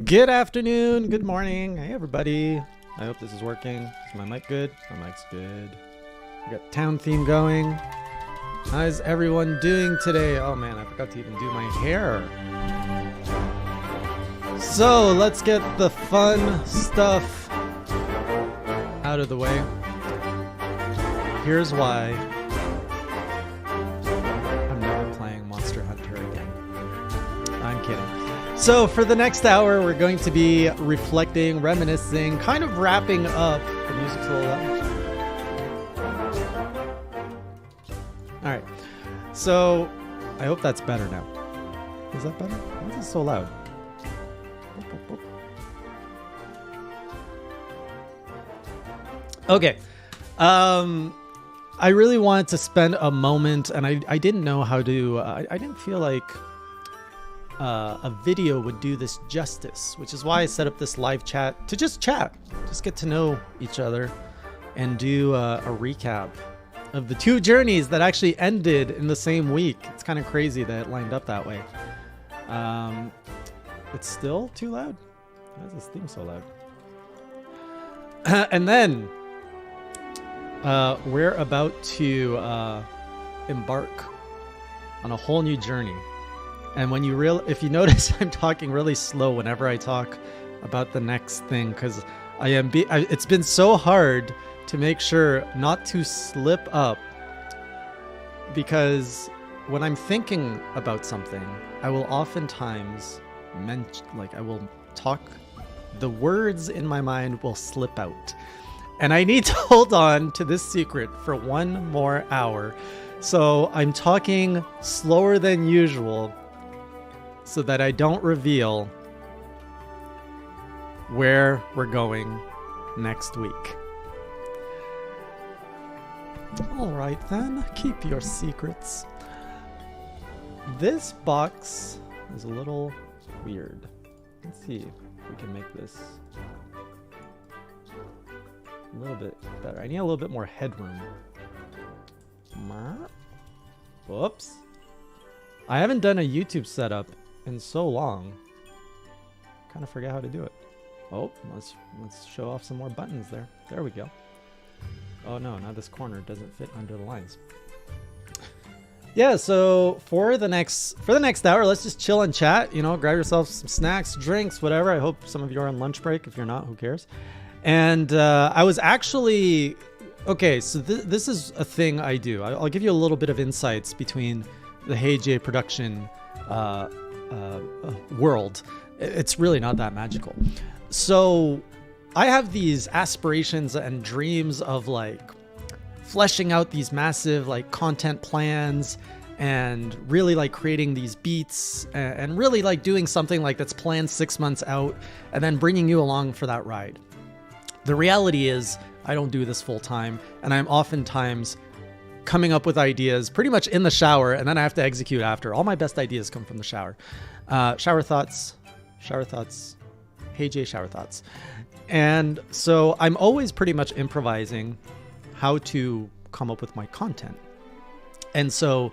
Good afternoon, good morning. Hey everybody. I hope this is working. Is my mic good? My mic's good. We got town theme going. How's everyone doing today? Oh man, I forgot to even do my hair. So let's get the fun stuff out of the way. Here's why I'm never playing Monster Hunter again. I'm kidding. So for the next hour, we're going to be reflecting, reminiscing, kind of wrapping up. The music's a little loud. All right. So I hope that's better now. Is that better? Why is it so loud? Okay. I really wanted to spend a moment, and I didn't know how to. I didn't feel like a video would do this justice, which is why I set up this live chat to just chat, just get to know each other and do a recap of the 2 journeys that actually ended in the same week. It's kind of crazy that it lined up that way. It's still too loud. Why is this theme so loud? And then we're about to embark on a whole new journey. And when if you notice, I'm talking really slow whenever I talk about the next thing, because it's been so hard to make sure not to slip up, because when I'm thinking about something, I will oftentimes I will talk, the words in my mind will slip out. And I need to hold on to this secret for 1 more hour. So I'm talking slower than usual so that I don't reveal where we're going next week. All right then, keep your secrets. This box is a little weird. Let's see if we can make this a little bit better. I need a little bit more headroom. Whoops. I haven't done a YouTube setup in so long. Kind of forget how to do it. Oh, let's show off some more buttons there. There we go. Oh no, now this corner doesn't fit under the lines. Yeah, so for the next hour, let's just chill and chat. You know, grab yourself some snacks, drinks, whatever. I hope some of you are on lunch break. If you're not, who cares? And I was actually okay. So this is a thing I do. I'll give you a little bit of insights between the Hey Jay production world. It's really not that magical. So I have these aspirations and dreams of like fleshing out these massive like content plans and really like creating these beats and really like doing something like that's planned 6 months out and then bringing you along for that ride. The reality is I don't do this full time, and I'm oftentimes coming up with ideas pretty much in the shower, and then I have to execute after. All my best ideas come from the shower. Shower thoughts, Hey Jay shower thoughts. And so I'm always pretty much improvising how to come up with my content. And so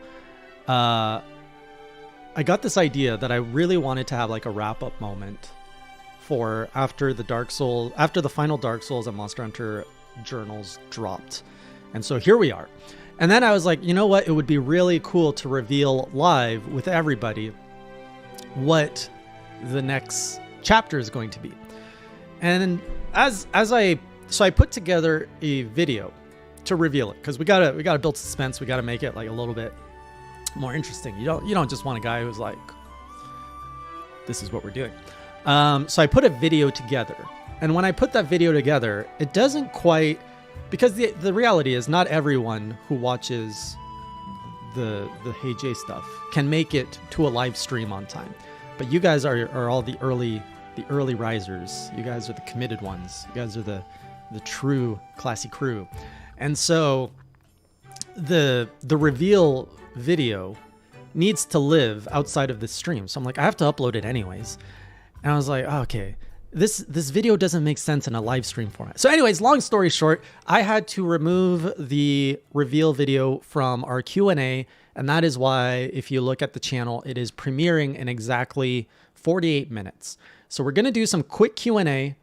I got this idea that I really wanted to have like a wrap-up moment for after the final Dark Souls and Monster Hunter journals dropped. And so here we are. And then I was like, you know what? It would be really cool to reveal live with everybody what the next chapter is going to be. And I put together a video to reveal it, because we gotta build suspense. We gotta make it like a little bit more interesting. You don't just want a guy who's like, this is what we're doing. So I put a video together, and when I put that video together, it doesn't quite, because the reality is not everyone who watches the Hey Jay stuff can make it to a live stream on time. But you guys are all the early risers. You guys are the committed ones. You guys are the true classy crew. And so the reveal video needs to live outside of this stream. So I'm like, I have to upload it anyways. And I was like, oh, okay, this video doesn't make sense in a live stream format. So anyways, long story short, I had to remove the reveal video from our Q&A. And that is why, if you look at the channel, it is premiering in exactly 48 minutes. So we're going to do some quick Q&A.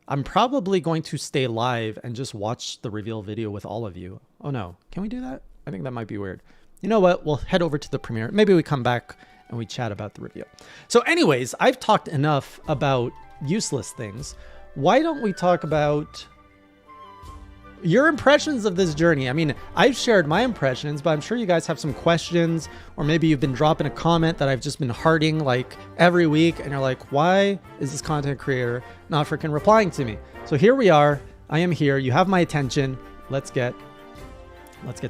I'm probably going to stay live and just watch the reveal video with all of you. Oh no, can we do that? I think that might be weird. You know what? We'll head over to the premiere. Maybe we come back and we chat about the reveal. So anyways, I've talked enough about useless things. Why don't we talk about your impressions of this journey? I mean, I've shared my impressions, but I'm sure you guys have some questions, or maybe you've been dropping a comment that I've just been hearting like every week, and you're like, why is this content creator not freaking replying to me? So here we are. I am here. You have my attention. Let's get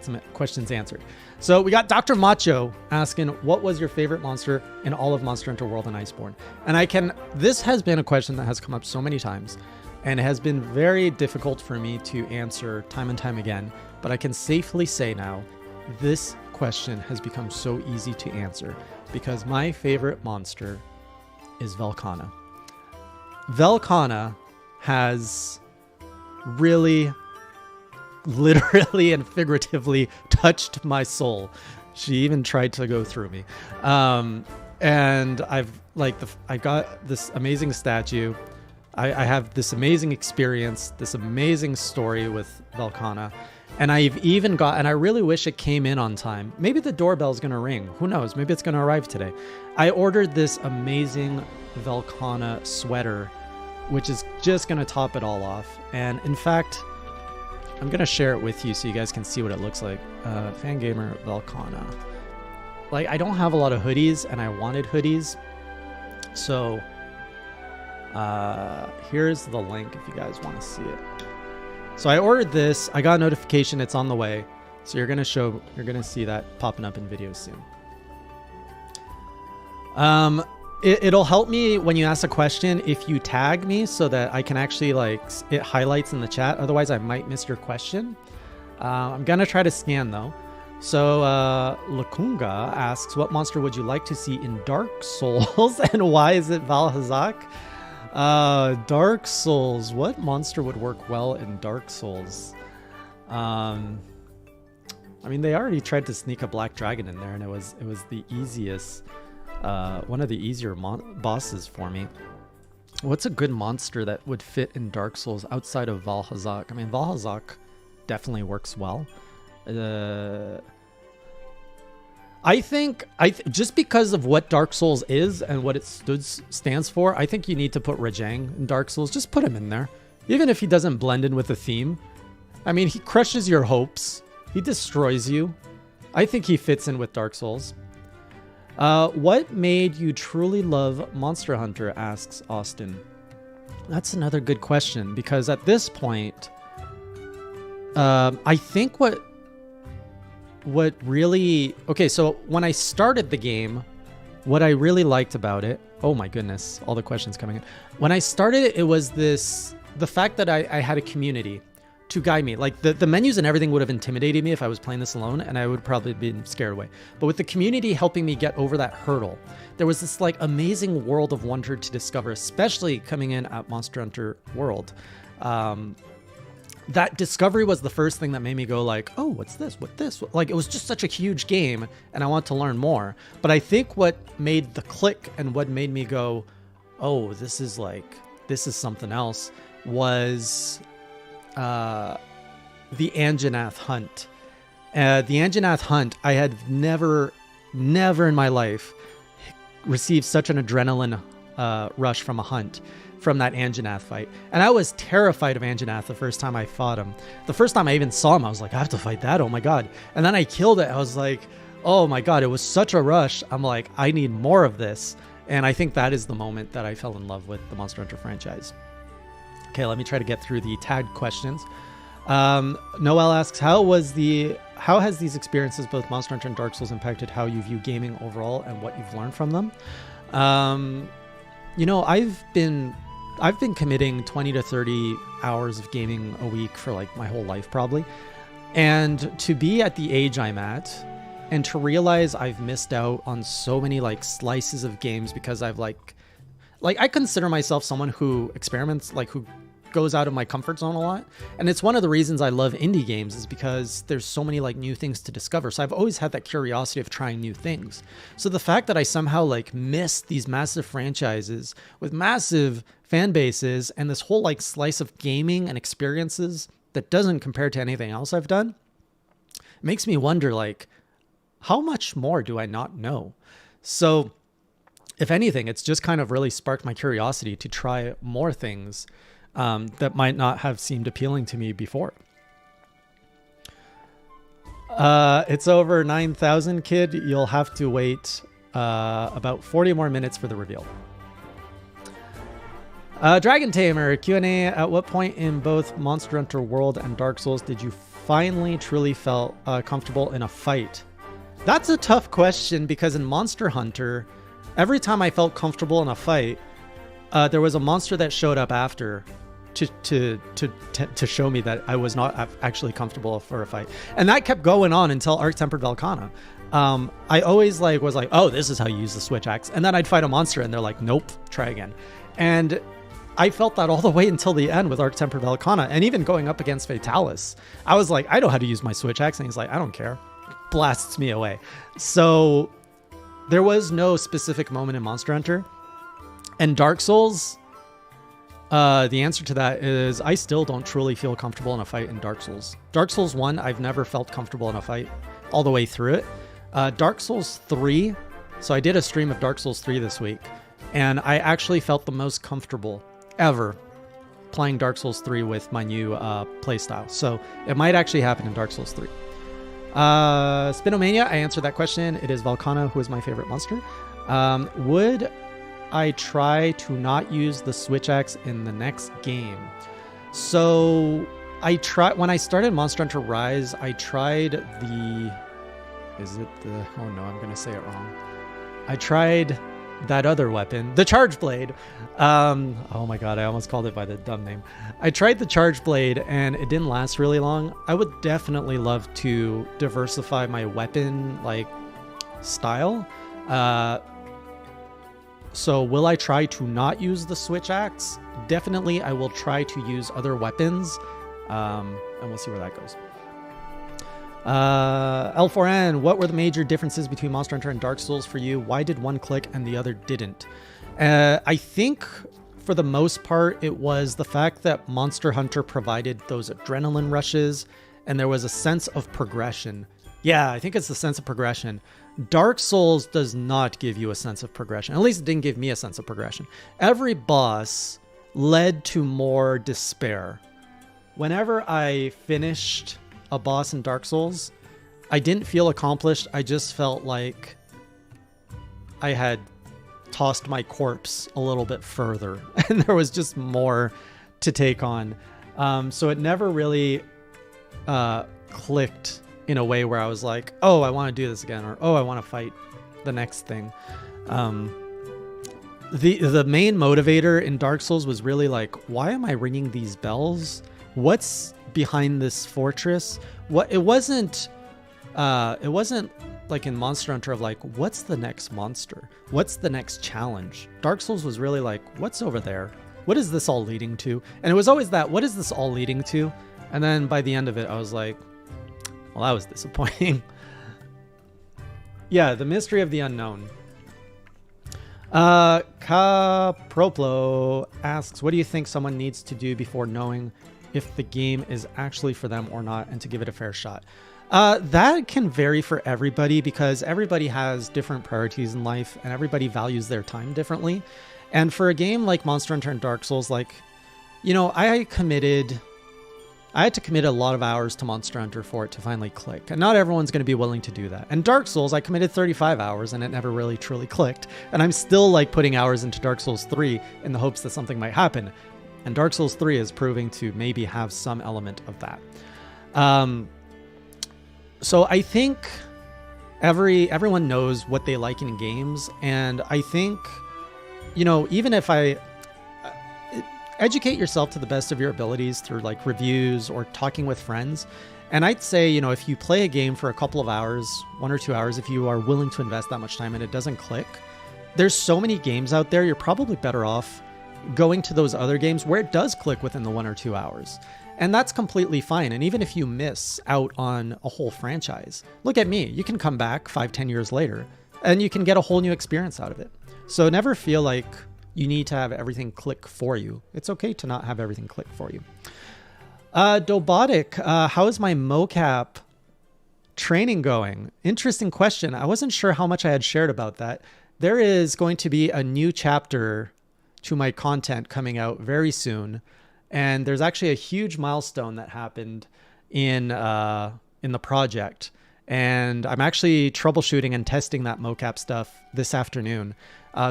some questions answered. So we got Dr. Macho asking, what was your favorite monster in all of Monster Hunter World and Iceborne? And this has been a question that has come up so many times, and it has been very difficult for me to answer time and time again. But I can safely say now, this question has become so easy to answer because my favorite monster is Velkhana. Velkhana has really, literally and figuratively touched my soul. She even tried to go through me. And I got this amazing statue. I have this amazing experience, this amazing story with Velkhana. And I've even got, and I really wish it came in on time. Maybe the doorbell's going to ring. Who knows? Maybe it's going to arrive today. I ordered this amazing Velkhana sweater, which is just going to top it all off. And in fact, I'm going to share it with you so you guys can see what it looks like. Fangamer Velkhana. Like, I don't have a lot of hoodies, and I wanted hoodies. So, here's the link if you guys want to see it. So I ordered this. I got a notification. It's on the way. So you're going to see that popping up in videos soon. It'll help me when you ask a question if you tag me so that I can actually, like, it highlights in the chat. Otherwise, I might miss your question. I'm going to try to scan, though. So Lakunga asks, what monster would you like to see in Dark Souls and why is it Valhazak? Dark Souls. What monster would work well in Dark Souls? I mean, they already tried to sneak a black dragon in there, and it was the easiest, one of the easier bosses for me. What's a good monster that would fit in Dark Souls outside of Valhazak? I mean, Valhazak definitely works well. I think just because of what Dark Souls is and what it stands for, I think you need to put Rajang in Dark Souls. Just put him in there. Even if he doesn't blend in with the theme. I mean, he crushes your hopes. He destroys you. I think he fits in with Dark Souls. What made you truly love Monster Hunter, asks Austin. That's another good question, because at this point, I think what really... Okay, so when I started the game, what I really liked about it... Oh my goodness, all the questions coming in. When I started it, it was the fact that I had a community to guide me. Like, the menus and everything would have intimidated me if I was playing this alone, and I would probably have been scared away. But with the community helping me get over that hurdle, there was this, like, amazing world of wonder to discover, especially coming in at Monster Hunter World. That discovery was the first thing that made me go like, oh, what's this? What this? Like, it was just such a huge game and I want to learn more. But I think what made the click and what made me go, oh, this is something else, was the Anjanath hunt. The Anjanath hunt, I had never in my life received such an adrenaline rush from a hunt. From that Anjanath fight. And I was terrified of Anjanath the first time I fought him. The first time I even saw him, I was like, I have to fight that, oh my god. And then I killed it, I was like, oh my god, it was such a rush. I'm like, I need more of this. And I think that is the moment that I fell in love with the Monster Hunter franchise. Okay, let me try to get through the tagged questions. Noel asks, how has these experiences, both Monster Hunter and Dark Souls, impacted how you view gaming overall and what you've learned from them? You know, I've been committing 20 to 30 hours of gaming a week for like my whole life probably. And to be at the age I'm at and to realize I've missed out on so many like slices of games because I've like I consider myself someone who experiments, like who goes out of my comfort zone a lot. And it's one of the reasons I love indie games is because there's so many like new things to discover. So I've always had that curiosity of trying new things. So the fact that I somehow like missed these massive franchises with massive fan bases and this whole like slice of gaming and experiences that doesn't compare to anything else I've done, makes me wonder like, how much more do I not know? So if anything, it's just kind of really sparked my curiosity to try more things that might not have seemed appealing to me before. It's over 9,000, kid. You'll have to wait about 40 more minutes for the reveal. Dragon Tamer, Q&A. At what point in both Monster Hunter World and Dark Souls did you finally truly felt comfortable in a fight? That's a tough question because in Monster Hunter, every time I felt comfortable in a fight, there was a monster that showed up after to show me that I was not actually comfortable for a fight. And that kept going on until Arc Tempered Velkhana. I always like was like, oh, this is how you use the switch axe. And then I'd fight a monster and they're like, nope, try again. And I felt that all the way until the end with Arch-Tempered Velkhana, and even going up against Fatalis. I was like, I know how to use my switch axe. And he's like, I don't care. Blasts me away. So there was no specific moment in Monster Hunter. And Dark Souls, the answer to that is I still don't truly feel comfortable in a fight in Dark Souls. Dark Souls 1, I've never felt comfortable in a fight all the way through it. Dark Souls 3, so I did a stream of Dark Souls 3 this week, and I actually felt the most comfortable ever playing Dark Souls 3 with my new playstyle. So it might actually happen in Dark Souls 3. Spinomania, I answered that question. It is Velkhana who is my favorite monster. Would I try to not use the switch axe in the next game? So when I started Monster Hunter Rise, I tried oh no, I'm going to say it wrong. I tried that other weapon, the Charge Blade. Oh my god, I almost called it by the dumb name. I tried the Charge Blade and it didn't last really long. I would definitely love to diversify my weapon style. So will I try to not use the switch axe? Definitely I will try to use other weapons, and we'll see where that goes. L4N, what were the major differences between Monster Hunter and Dark Souls for you? Why did one click and the other didn't? I think for the most part, it was the fact that Monster Hunter provided those adrenaline rushes and there was a sense of progression. Yeah, I think it's the sense of progression. Dark Souls does not give you a sense of progression. At least it didn't give me a sense of progression. Every boss led to more despair. Whenever I finished a boss in Dark Souls, I didn't feel accomplished. I just felt like I had tossed my corpse a little bit further and there was just more to take on. So it never really clicked in a way where I was like, oh, I want to do this again, or oh, I want to fight the next thing. The main motivator in Dark Souls was really like, why am I ringing these bells? What's behind this fortress? It wasn't like in Monster Hunter of like, what's the next monster? What's the next challenge? Dark Souls was really like, what's over there? What is this all leading to? And it was always that, what is this all leading to? And then by the end of it, I was like, well, that was disappointing. Yeah, the mystery of the unknown. Caproplo asks, what do you think someone needs to do before knowing if the game is actually for them or not, and to give it a fair shot? That can vary for everybody because everybody has different priorities in life and everybody values their time differently. And for a game like Monster Hunter and Dark Souls, I had to commit a lot of hours to Monster Hunter for it to finally click. And not everyone's going to be willing to do that. And Dark Souls, I committed 35 hours and it never really truly clicked. And I'm still putting hours into Dark Souls 3 in the hopes that something might happen. And Dark Souls 3 is proving to maybe have some element of that. So I think everyone knows what they like in games. And I think, even if educate yourself to the best of your abilities through reviews or talking with friends. And I'd say, if you play a game for a couple of hours, 1 or 2 hours, if you are willing to invest that much time and it doesn't click, there's so many games out there, you're probably better off going to those other games where it does click within the 1 or 2 hours. And that's completely fine. And even if you miss out on a whole franchise, look at me, you can come back 5-10 years later and you can get a whole new experience out of it. So never feel like you need to have everything click for you. It's okay to not have everything click for you. Dobotic, how is my mocap training going? Interesting question. I wasn't sure how much I had shared about that. There is going to be a new chapter to my content coming out very soon. And there's actually a huge milestone that happened in the project. And I'm actually troubleshooting and testing that mocap stuff this afternoon.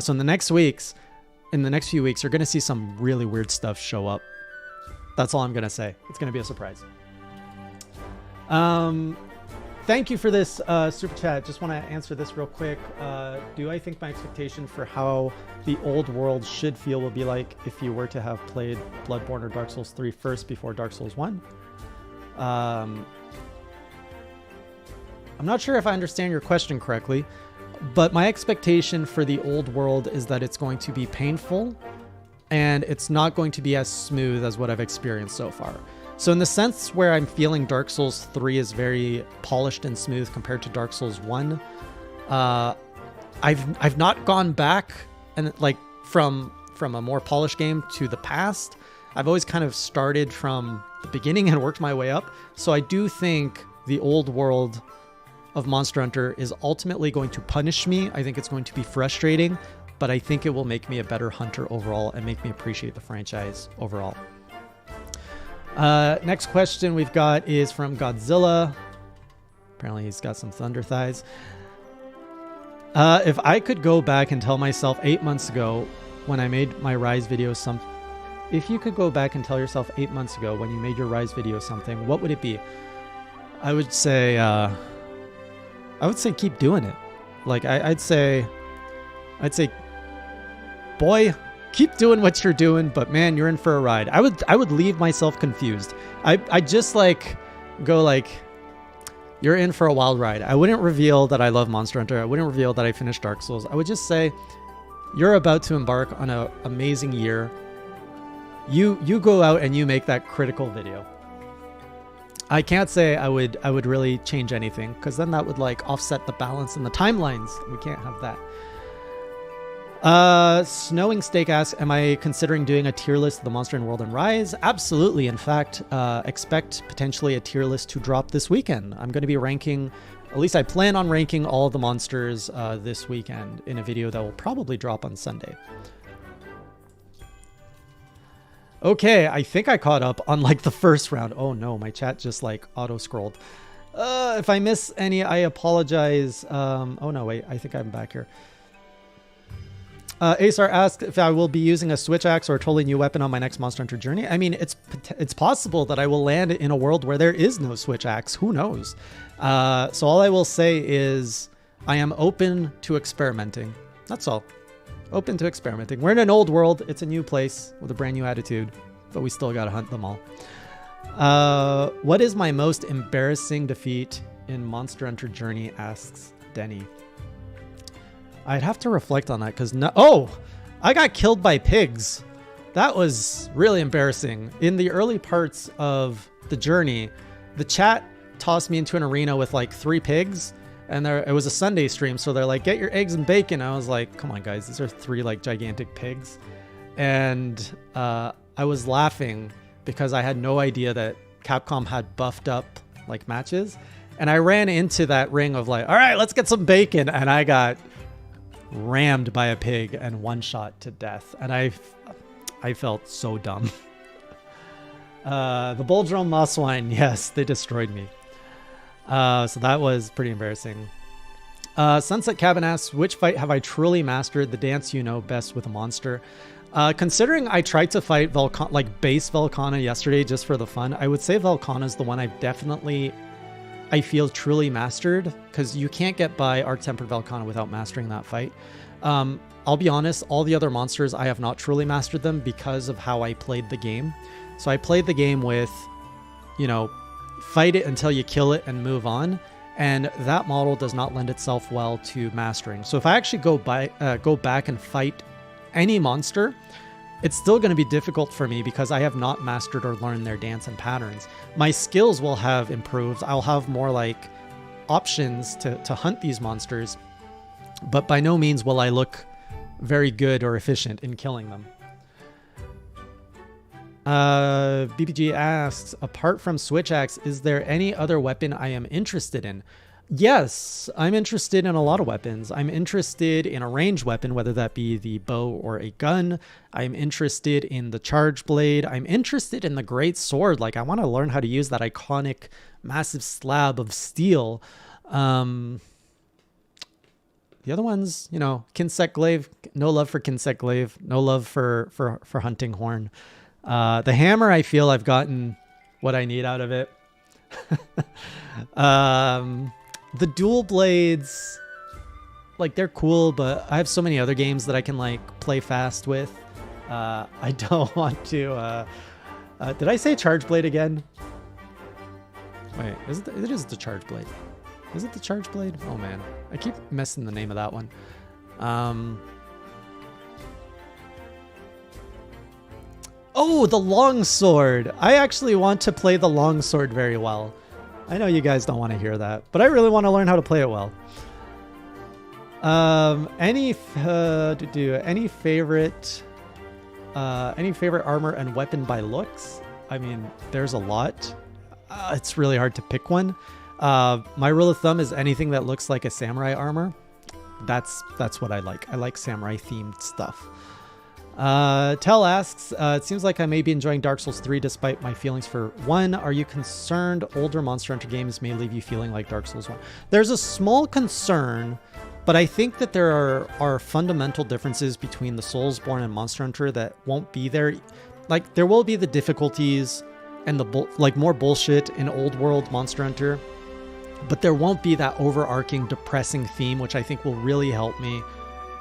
So in the next few weeks, you're going to see some really weird stuff show up. That's all I'm going to say. It's going to be a surprise. Thank you for this super chat. Just want to answer this real quick. Do I think my expectation for how the old world should feel will be like if you were to have played Bloodborne or Dark Souls 3 first before Dark Souls 1? I'm not sure if I understand your question correctly, but my expectation for the old world is that it's going to be painful and it's not going to be as smooth as what I've experienced so far. So in the sense where I'm feeling Dark Souls 3 is very polished and smooth compared to Dark Souls 1, I've not gone back and like from a more polished game to the past. I've always kind of started from the beginning and worked my way up. So I do think the old world of Monster Hunter is ultimately going to punish me. I think it's going to be frustrating, but I think it will make me a better hunter overall and make me appreciate the franchise overall. Next question we've got is from Godzilla. Apparently he's got some thunder thighs. If I could go back and tell myself 8 months ago when I made my Rise video if you could go back and tell yourself 8 months ago when you made your Rise video something, what would it be? I would say keep doing it. Like I'd say, boy, keep doing what you're doing, but man, you're in for a ride. I would leave myself confused. I just like go like, you're in for a wild ride. I wouldn't reveal that I love Monster Hunter. I wouldn't reveal that I finished Dark Souls. I would just say, you're about to embark on an amazing year. You go out and you make that critical video. I can't say I would really change anything, because then that would like offset the balance in the timelines. We can't have that. Snowing Steak asks, am I considering doing a tier list of the Monster Hunter World and Rise? Absolutely. In fact, expect potentially a tier list to drop this weekend. I'm going to be ranking, at least I plan on ranking all of the monsters this weekend in a video that will probably drop on Sunday. Okay, I think I caught up on like the first round. Oh no, my chat just like auto-scrolled. If I miss any, I apologize. Oh no, wait, I think I'm back here. Acer asked if I will be using a switch axe or a totally new weapon on my next Monster Hunter journey. I mean, it's possible that I will land in a world where there is no switch axe. Who knows? So all I will say is I am open to experimenting. That's all. Open to experimenting. We're in an old world. It's a new place with a brand new attitude, but we still gotta hunt them all. What is my most embarrassing defeat in Monster Hunter Journey, asks Denny. I'd have to reflect on that because I got killed by pigs. That was really embarrassing. In the early parts of the journey, the chat tossed me into an arena with like 3 pigs, and it was a Sunday stream, so they're like, get your eggs and bacon. I was like, come on guys, these are 3 like gigantic pigs. And I was laughing because I had no idea that Capcom had buffed up like matches. And I ran into that ring of like, all right, let's get some bacon. And I got rammed by a pig and one shot to death, and I felt so dumb. The Bulldrum Mosswine, yes, they destroyed me. So that was pretty embarrassing. Sunset Cabin asks, which fight have I truly mastered? The dance you know best with a monster. Considering I tried to fight base Velkhana yesterday just for the fun, I would say Velkhana is the one I feel truly mastered, because you can't get by Arch-Tempered Velkhana without mastering that fight. I'll be honest, all the other monsters, I have not truly mastered them because of how I played the game. So I played the game with, fight it until you kill it and move on. And that model does not lend itself well to mastering. So if I actually go back and fight any monster, it's still going to be difficult for me because I have not mastered or learned their dance and patterns. My skills will have improved. I'll have more like options to hunt these monsters, but by no means will I look very good or efficient in killing them. BBG asks, apart from Switch Axe, is there any other weapon I am interested in? Yes, I'm interested in a lot of weapons. I'm interested in a ranged weapon, whether that be the bow or a gun. I'm interested in the charge blade. I'm interested in the great sword. Like, I want to learn how to use that iconic massive slab of steel. The other ones, Kinsect Glaive, no love for Kinsect Glaive, no love for Hunting Horn. The hammer, I feel I've gotten what I need out of it. The dual blades, like, they're cool, but I have so many other games that I can like play fast with. I don't want to. Did I say charge blade again? Wait, it is the charge blade. Is it the Charge Blade? Oh man, I keep messing the name of that one. Oh, the longsword. I actually want to play the longsword very well. I know you guys don't want to hear that, but I really want to learn how to play it well. Any favorite armor and weapon by looks? I mean, there's a lot. It's really hard to pick one. My rule of thumb is anything that looks like a samurai armor. That's what I like. I like samurai themed stuff. Tell asks, it seems like I may be enjoying Dark Souls 3 despite my feelings for 1. Are you concerned older Monster Hunter games may leave you feeling like Dark Souls 1? There's a small concern, but I think that there are fundamental differences between the Soulsborne and Monster Hunter that won't be there. Like, there will be the difficulties and the more bullshit in old world Monster Hunter, but there won't be that overarching depressing theme, which I think will really help me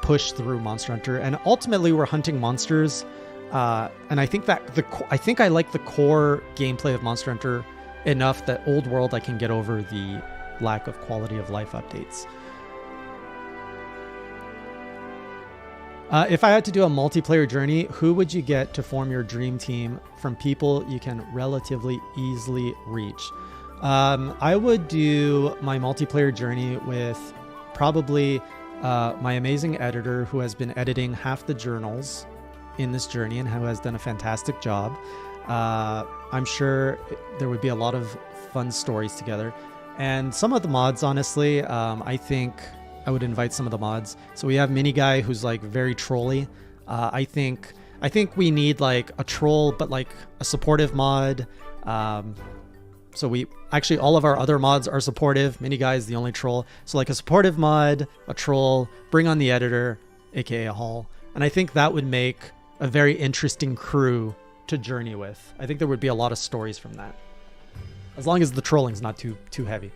push through Monster Hunter. And ultimately we're hunting monsters, and I think that I like the core gameplay of Monster Hunter enough that old world I can get over the lack of quality of life updates. If I had to do a multiplayer journey, who would you get to form your dream team from people you can relatively easily reach? I would do my multiplayer journey with probably my amazing editor who has been editing half the journals in this journey and who has done a fantastic job. I'm sure there would be a lot of fun stories together. And some of the mods, honestly, I think I would invite some of the mods. So we have Mini Guy, who's like very trolly. I think we need like a troll, but like a supportive mod. So all of our other mods are supportive. Mini Guy is the only troll. So like a supportive mod, a troll, bring on the editor, aka a Hall. And I think that would make a very interesting crew to journey with. I think there would be a lot of stories from that, as long as the trolling's not too heavy.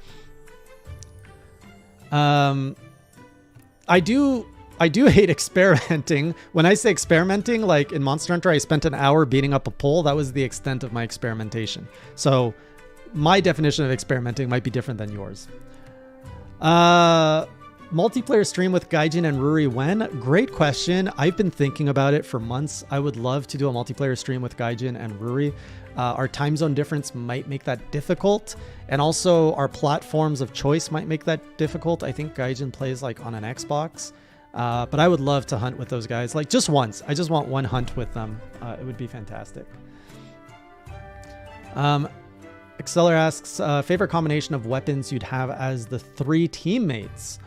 I do hate experimenting. When I say experimenting, like in Monster Hunter, I spent an hour beating up a pole. That was the extent of my experimentation. So my definition of experimenting might be different than yours. Multiplayer stream with Gaijin and Ruri when? Great question. I've been thinking about it for months. I would love to do a multiplayer stream with Gaijin and Ruri. Our time zone difference might make that difficult. And also our platforms of choice might make that difficult. I think Gaijin plays like on an Xbox. But I would love to hunt with those guys. Like just once. I just want one hunt with them. It would be fantastic. Exceller asks, favorite combination of weapons you'd have as the 3 teammates?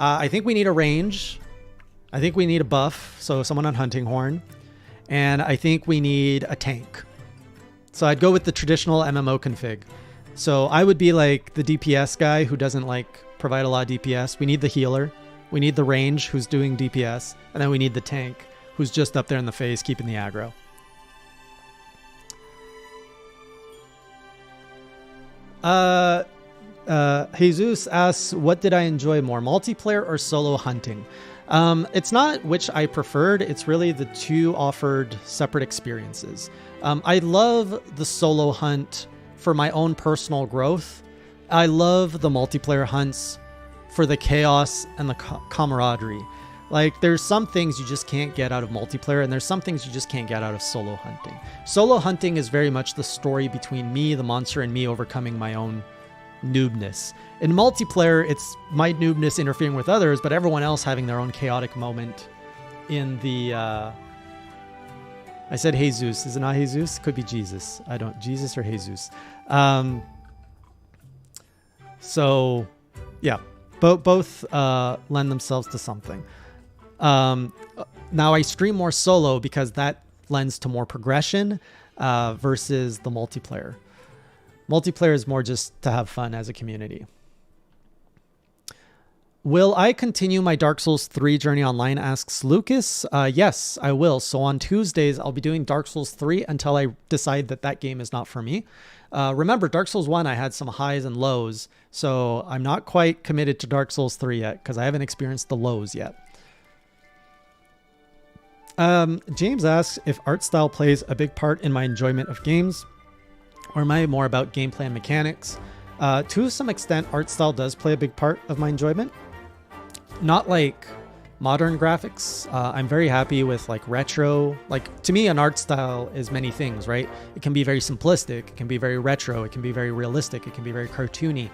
I think we need a range. I think we need a buff, so someone on Hunting Horn. And I think we need a tank. So I'd go with the traditional MMO config. So I would be like the DPS guy who doesn't like provide a lot of DPS. We need the healer. We need the range who's doing DPS. And then we need the tank who's just up there in the face keeping the aggro. Jesus asks, what did I enjoy more, multiplayer or solo hunting? It's not which I preferred. It's really the two offered separate experiences. I love the solo hunt for my own personal growth. I love the multiplayer hunts for the chaos and the camaraderie. Like, there's some things you just can't get out of multiplayer, and there's some things you just can't get out of solo hunting. Solo hunting is very much the story between me, the monster, and me overcoming my own noobness. In multiplayer, it's my noobness interfering with others, but everyone else having their own chaotic moment in the... I said Jesus. Is it not Jesus? Could be Jesus. Jesus or Jesus. So, yeah. Both lend themselves to something. Now I stream more solo because that lends to more progression versus the multiplayer. Multiplayer is more just to have fun as a community. Will I continue my Dark Souls 3 journey online, asks Lucas. Yes, I will. So on Tuesdays, I'll be doing Dark Souls 3 until I decide that game is not for me. Remember, Dark Souls 1, I had some highs and lows. So I'm not quite committed to Dark Souls 3 yet because I haven't experienced the lows yet. James asks if art style plays a big part in my enjoyment of games, or am I more about gameplay and mechanics? To some extent, art style does play a big part of my enjoyment. Not like modern graphics. I'm very happy with like retro. Like to me, an art style is many things, right? It can be very simplistic. It can be very retro. It can be very realistic. It can be very cartoony.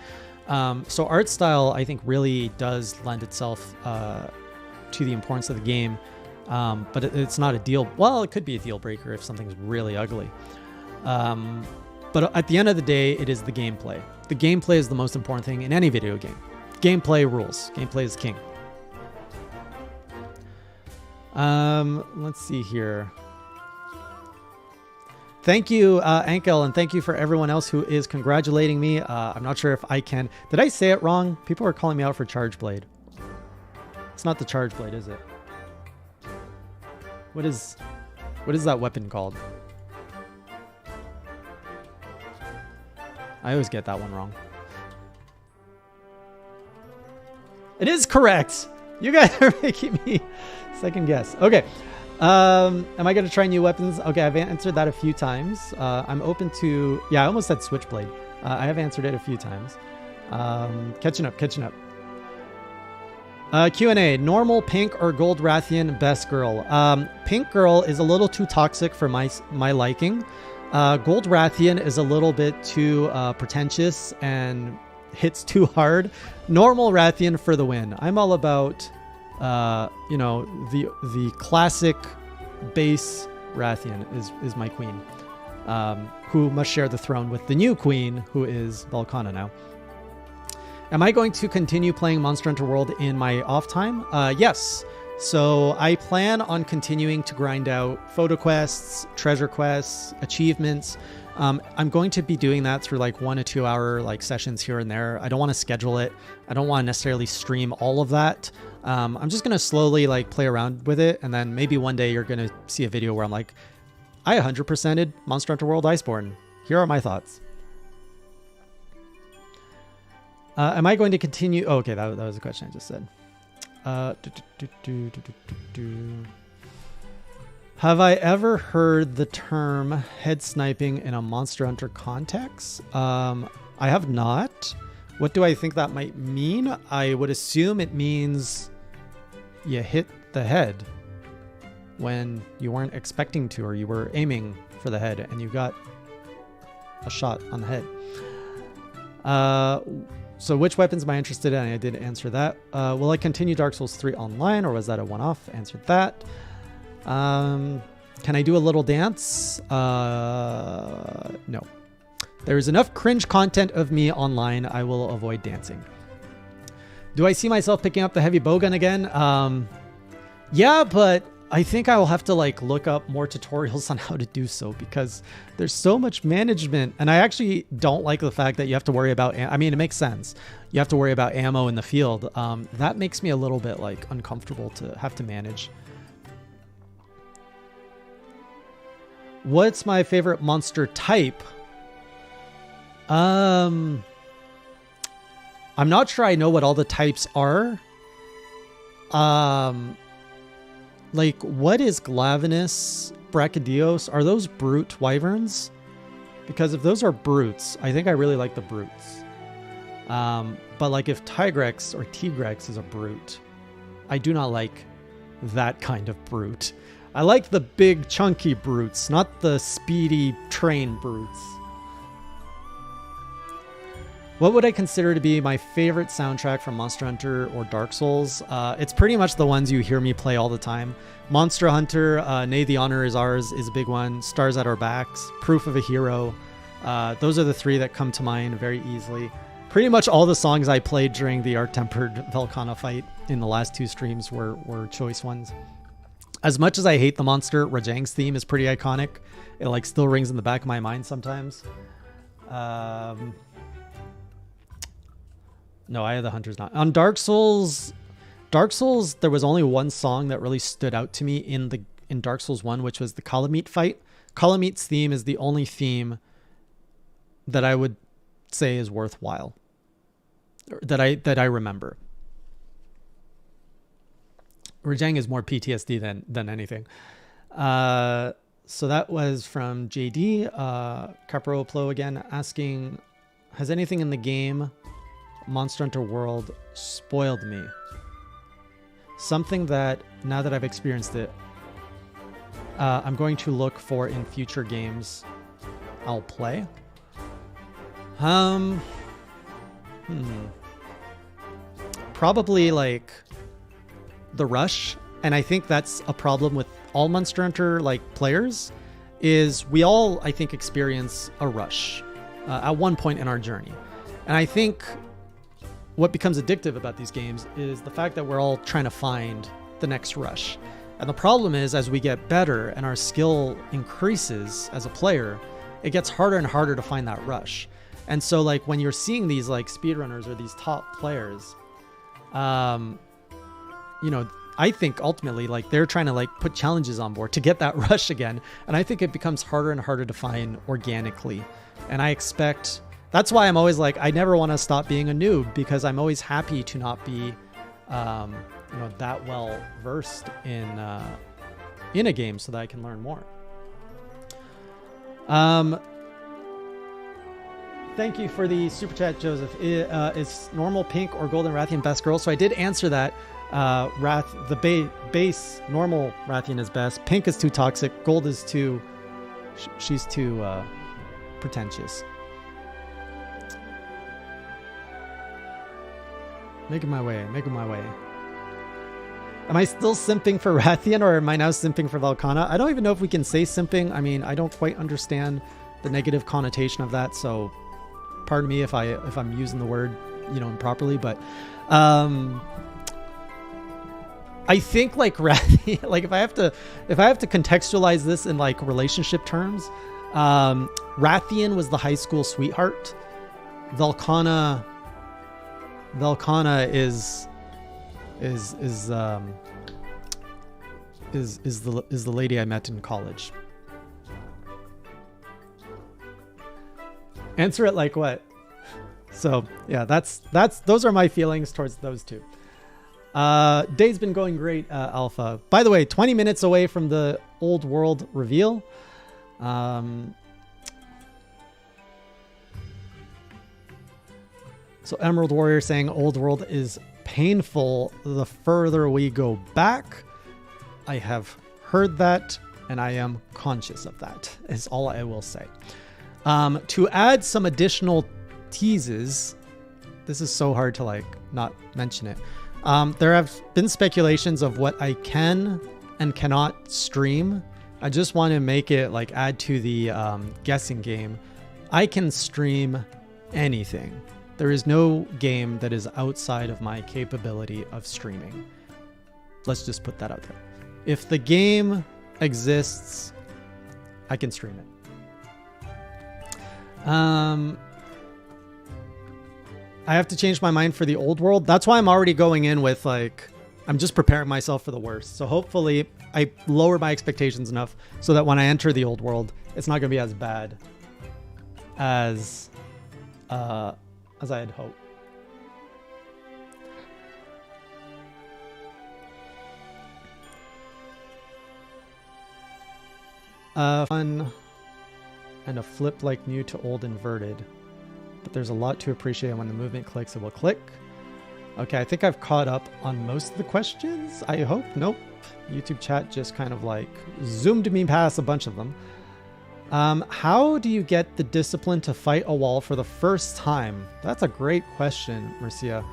So art style, I think, really does lend itself to the importance of the game. But it's not a deal. Well, it could be a deal breaker if something's really ugly. But at the end of the day, it is the gameplay. The gameplay is the most important thing in any video game. Gameplay rules. Gameplay is king. Let's see here. Thank you, Ankel, and thank you for everyone else who is congratulating me. I'm not sure if I can. Did I say it wrong? People are calling me out for Charge Blade. It's not the Charge Blade, is it? What is that weapon called? I always get that one wrong. It is correct. You guys are making me second guess. Okay. Am I going to try new weapons? Okay, I've answered that a few times. I'm open to... Yeah, I almost said Switchblade. I have answered it a few times. Catching up. Q&A. Normal, pink, or gold Rathian best girl? Pink girl is a little too toxic for my liking. Gold Rathian is a little bit too pretentious and hits too hard. Normal Rathian for the win. I'm all about... the classic base Rathian is my queen, who must share the throne with the new queen, who is Velkhana now. Am I going to continue playing Monster Hunter World in my off time? Yes. So I plan on continuing to grind out photo quests, treasure quests, achievements. I'm going to be doing that through like 1 to 2 hour like sessions here and there. I don't want to schedule it. I don't want to necessarily stream all of that. I'm just going to slowly like play around with it. And then maybe one day you're going to see a video where I'm like, I 100%ed Monster Hunter World Iceborne. Here are my thoughts. Am I going to continue? Oh, okay, that was a question I just said. Have I ever heard the term head sniping in a Monster Hunter context? I have not. What do I think that might mean? I would assume it means you hit the head when you weren't expecting to, or you were aiming for the head and you got a shot on the head. So which weapons am I interested in? I did answer that. Will I continue Dark Souls 3 online, or was that a one-off? Answered that. Can I do a little dance? No. There's enough cringe content of me online. I will avoid dancing. Do I see myself picking up the heavy bowgun again? Yeah, but I think I will have to like look up more tutorials on how to do so, because there's so much management, and I actually don't like the fact that you have to worry about, I mean, it makes sense. You have to worry about ammo in the field. That makes me a little bit like uncomfortable to have to manage. What's my favorite monster type? I'm not sure I know what all the types are. Like, what is Glavenus, Brachydios? Are those brute wyverns? Because if those are brutes, I think I really like the brutes. But like if Tigrex or Tigrex is a brute, I do not like that kind of brute. I like the big chunky brutes, not the speedy train brutes. What would I consider to be my favorite soundtrack from Monster Hunter or Dark Souls? It's pretty much the ones you hear me play all the time. Monster Hunter, Nay the Honor is Ours is a big one. Stars at Our Backs, Proof of a Hero. Those are the three that come to mind very easily. Pretty much all the songs I played during the Art-Tempered Velkhana fight in the last 2 streams were choice ones. As much as I hate the monster, Rajang's theme is pretty iconic. It like still rings in the back of my mind sometimes. No, Eye of the Hunter's not. On Dark Souls, there was only one song that really stood out to me in Dark Souls 1, which was the Kalameet fight. Kalameet's theme is the only theme that I would say is worthwhile, that I remember. Rajang is more PTSD than anything. So that was from JD. Capro Plo again asking, Has anything in the game, Monster Hunter World, spoiled me? Something that, now that I've experienced it, I'm going to look for in future games I'll play. Probably like the rush, and I think that's a problem with all Monster Hunter like players, is we all, I think, experience a rush at one point in our journey. And I think what becomes addictive about these games is the fact that we're all trying to find the next rush. And the problem is, as we get better and our skill increases as a player, it gets harder and harder to find that rush. And so like when you're seeing these like speedrunners or these top players, you know, I think ultimately like they're trying to like put challenges on board to get that rush again. And I think it becomes harder and harder to find organically. And I expect, that's why I'm always like, I never want to stop being a noob, because I'm always happy to not be, you know, that well versed in a game so that I can learn more. Thank you for the super chat, Joseph. Is normal pink or golden Rathian best girl? So I did answer that. The base normal Rathian is best. Pink is too toxic. Gold is too, she's too pretentious. Making my way. Am I still simping for Rathian, or am I now simping for Velkhana? I don't even know if we can say simping. I mean, I don't quite understand the negative connotation of that, so pardon me if I'm using the word, you know, improperly, but I think like Rathian, like if I have to contextualize this in like relationship terms, Rathian was the high school sweetheart. Velkhana is the lady I met in college. Answer it like what? So yeah, those are my feelings towards those two. Day's been going great, Alpha. By the way, 20 minutes away from the Old World reveal. So Emerald Warrior saying Old World is painful the further we go back. I have heard that, and I am conscious of that, is all I will say. To add some additional teases, this is so hard to like not mention it. There have been speculations of what I can and cannot stream. I just want to make it like add to the guessing game. I can stream anything. There is no game that is outside of my capability of streaming. Let's just put that out there. If the game exists, I can stream it. I have to change my mind for the Old World. That's why I'm already going in with like, I'm just preparing myself for the worst. So hopefully I lower my expectations enough so that when I enter the Old World, it's not going to be as bad as I had hoped. Fun and a flip like new to old inverted, but there's a lot to appreciate. When the movement clicks, it will click. Okay, I think I've caught up on most of the questions, I hope. Nope. YouTube chat just kind of like zoomed me past a bunch of them. How do you get the discipline to fight a wall for the first time? That's a great question, Marcia.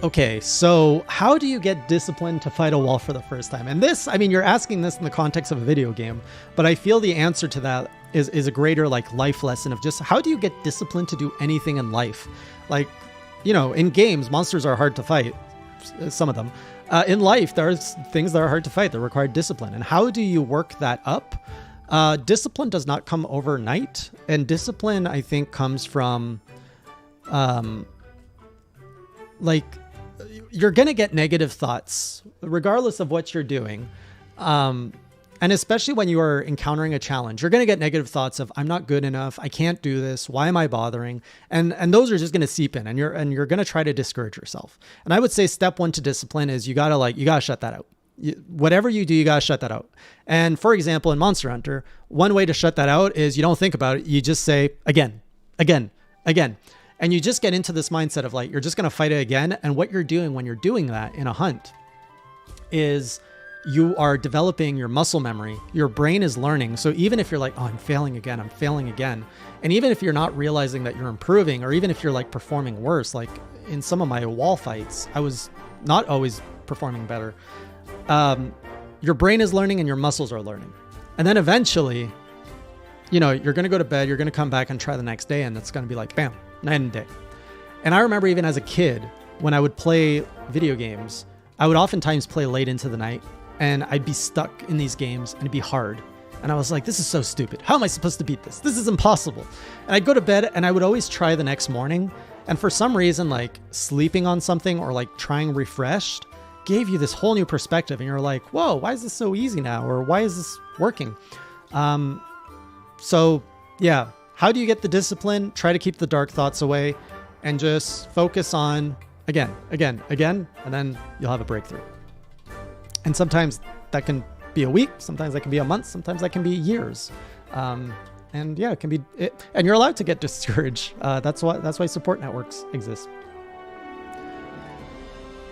Okay, so how do you get discipline to fight a wall for the first time? And this, I mean, you're asking this in the context of a video game, but I feel the answer to that is a greater like life lesson of just how do you get discipline to do anything in life? Like, you know, in games, monsters are hard to fight, some of them. In life, there's things that are hard to fight that require discipline. And how do you work that up? Discipline does not come overnight. And discipline, I think, comes from, like, you're going to get negative thoughts, regardless of what you're doing. And especially when you are encountering a challenge, you're going to get negative thoughts of, I'm not good enough. I can't do this. Why am I bothering? And those are just going to seep in, and you're going to try to discourage yourself. And I would say step one to discipline is you got to shut that out. Whatever you do, you got to shut that out. And for example, in Monster Hunter, one way to shut that out is you don't think about it. You just say again, again, again. And you just get into this mindset of like, you're just going to fight it again. And what you're doing when you're doing that in a hunt is you are developing your muscle memory. Your brain is learning. So even if you're like, oh, I'm failing again. And even if you're not realizing that you're improving, or even if you're like performing worse, like in some of my wall fights, I was not always performing better. Your brain is learning and your muscles are learning. And then eventually, you're going to go to bed, you're going to come back and try the next day. And it's going to be like, bam, night and day. And I remember even as a kid, when I would play video games, I would oftentimes play late into the night and I'd be stuck in these games and it'd be hard. And I was like, this is so stupid. How am I supposed to beat this? This is impossible. And I'd go to bed and I would always try the next morning. And for some reason, like sleeping on something or like trying refreshed gave you this whole new perspective. And you're like, whoa, why is this so easy now? Or why is this working? So yeah, how do you get the discipline? Try to keep the dark thoughts away and just focus on again, and then you'll have a breakthrough. And sometimes that can be a week, sometimes that can be a month, sometimes that can be years. And yeah, it can be, and you're allowed to get discouraged. That's why support networks exist.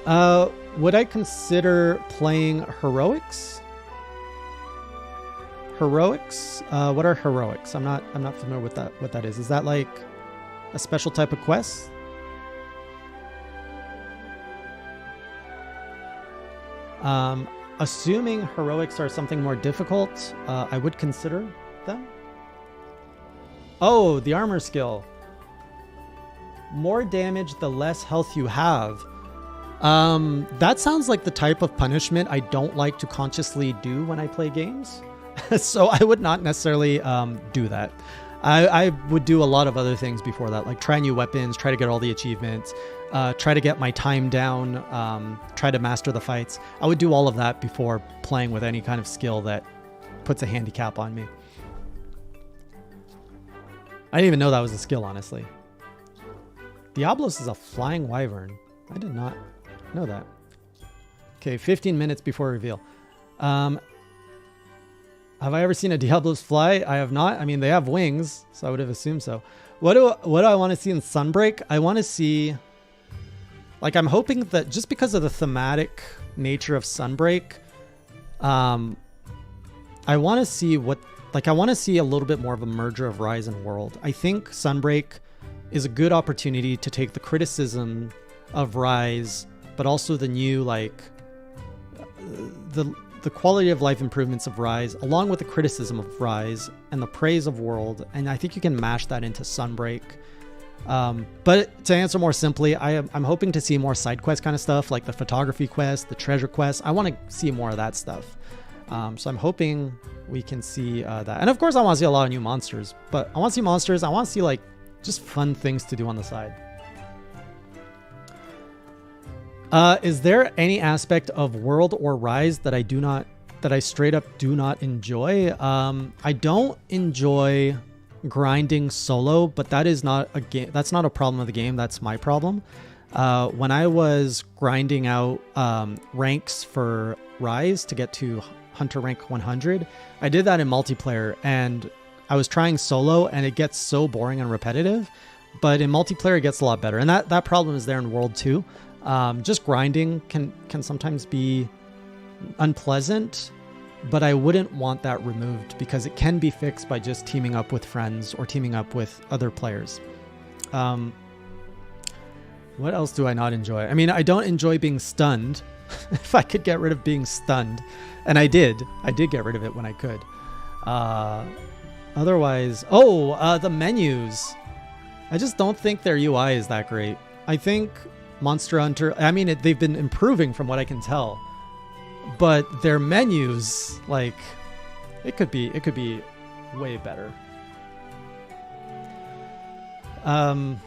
Would I consider playing heroics? Heroics? What are heroics? I'm not familiar with that. What that is? Is that like a special type of quest? Assuming heroics are something more difficult, I would consider them. Oh, the armor skill. More damage the less health you have. That sounds like the type of punishment I don't like to consciously do when I play games. So I would not necessarily do that. I would do a lot of other things before that, like try new weapons, try to get all the achievements, try to get my time down, try to master the fights. I would do all of that before playing with any kind of skill that puts a handicap on me. I didn't even know that was a skill, honestly. Diablos is a flying wyvern. I did not know that. Okay, 15 minutes before reveal. Have I ever seen a Diablos fly? I have not. I mean, they have wings, so I would have assumed so. What do I want to see in Sunbreak? I want to see, like, I'm hoping that just because of the thematic nature of Sunbreak, I want to see I want to see a little bit more of a merger of Rise and World. I think Sunbreak is a good opportunity to take the criticism of Rise, but also the new, like, the quality of life improvements of Rise, along with the criticism of Rise and the praise of World. And I think you can mash that into Sunbreak. But to answer more simply, I'm hoping to see more side quest kind of stuff, like the photography quest, the treasure quest. I want to see more of that stuff. So I'm hoping we can see that. And of course, I want to see a lot of new monsters, but I want to see monsters. I want to see like just fun things to do on the side. Is there any aspect of World or Rise that I straight up do not enjoy? I don't enjoy grinding solo, but that is not a game. That's not a problem of the game. That's my problem. When I was grinding out ranks for Rise to get to Hunter rank 100, I did that in multiplayer, and I was trying solo, and it gets so boring and repetitive. But in multiplayer, it gets a lot better, and that problem is there in World too. Just grinding can sometimes be unpleasant, but I wouldn't want that removed because it can be fixed by just teaming up with friends or teaming up with other players. What else do I not enjoy? I mean, I don't enjoy being stunned. If I could get rid of being stunned, and I did get rid of it when I could. Otherwise, the menus. I just don't think their UI is that great. I think Monster Hunter, I mean, they've been improving from what I can tell, but their menus, like, it could be way better. And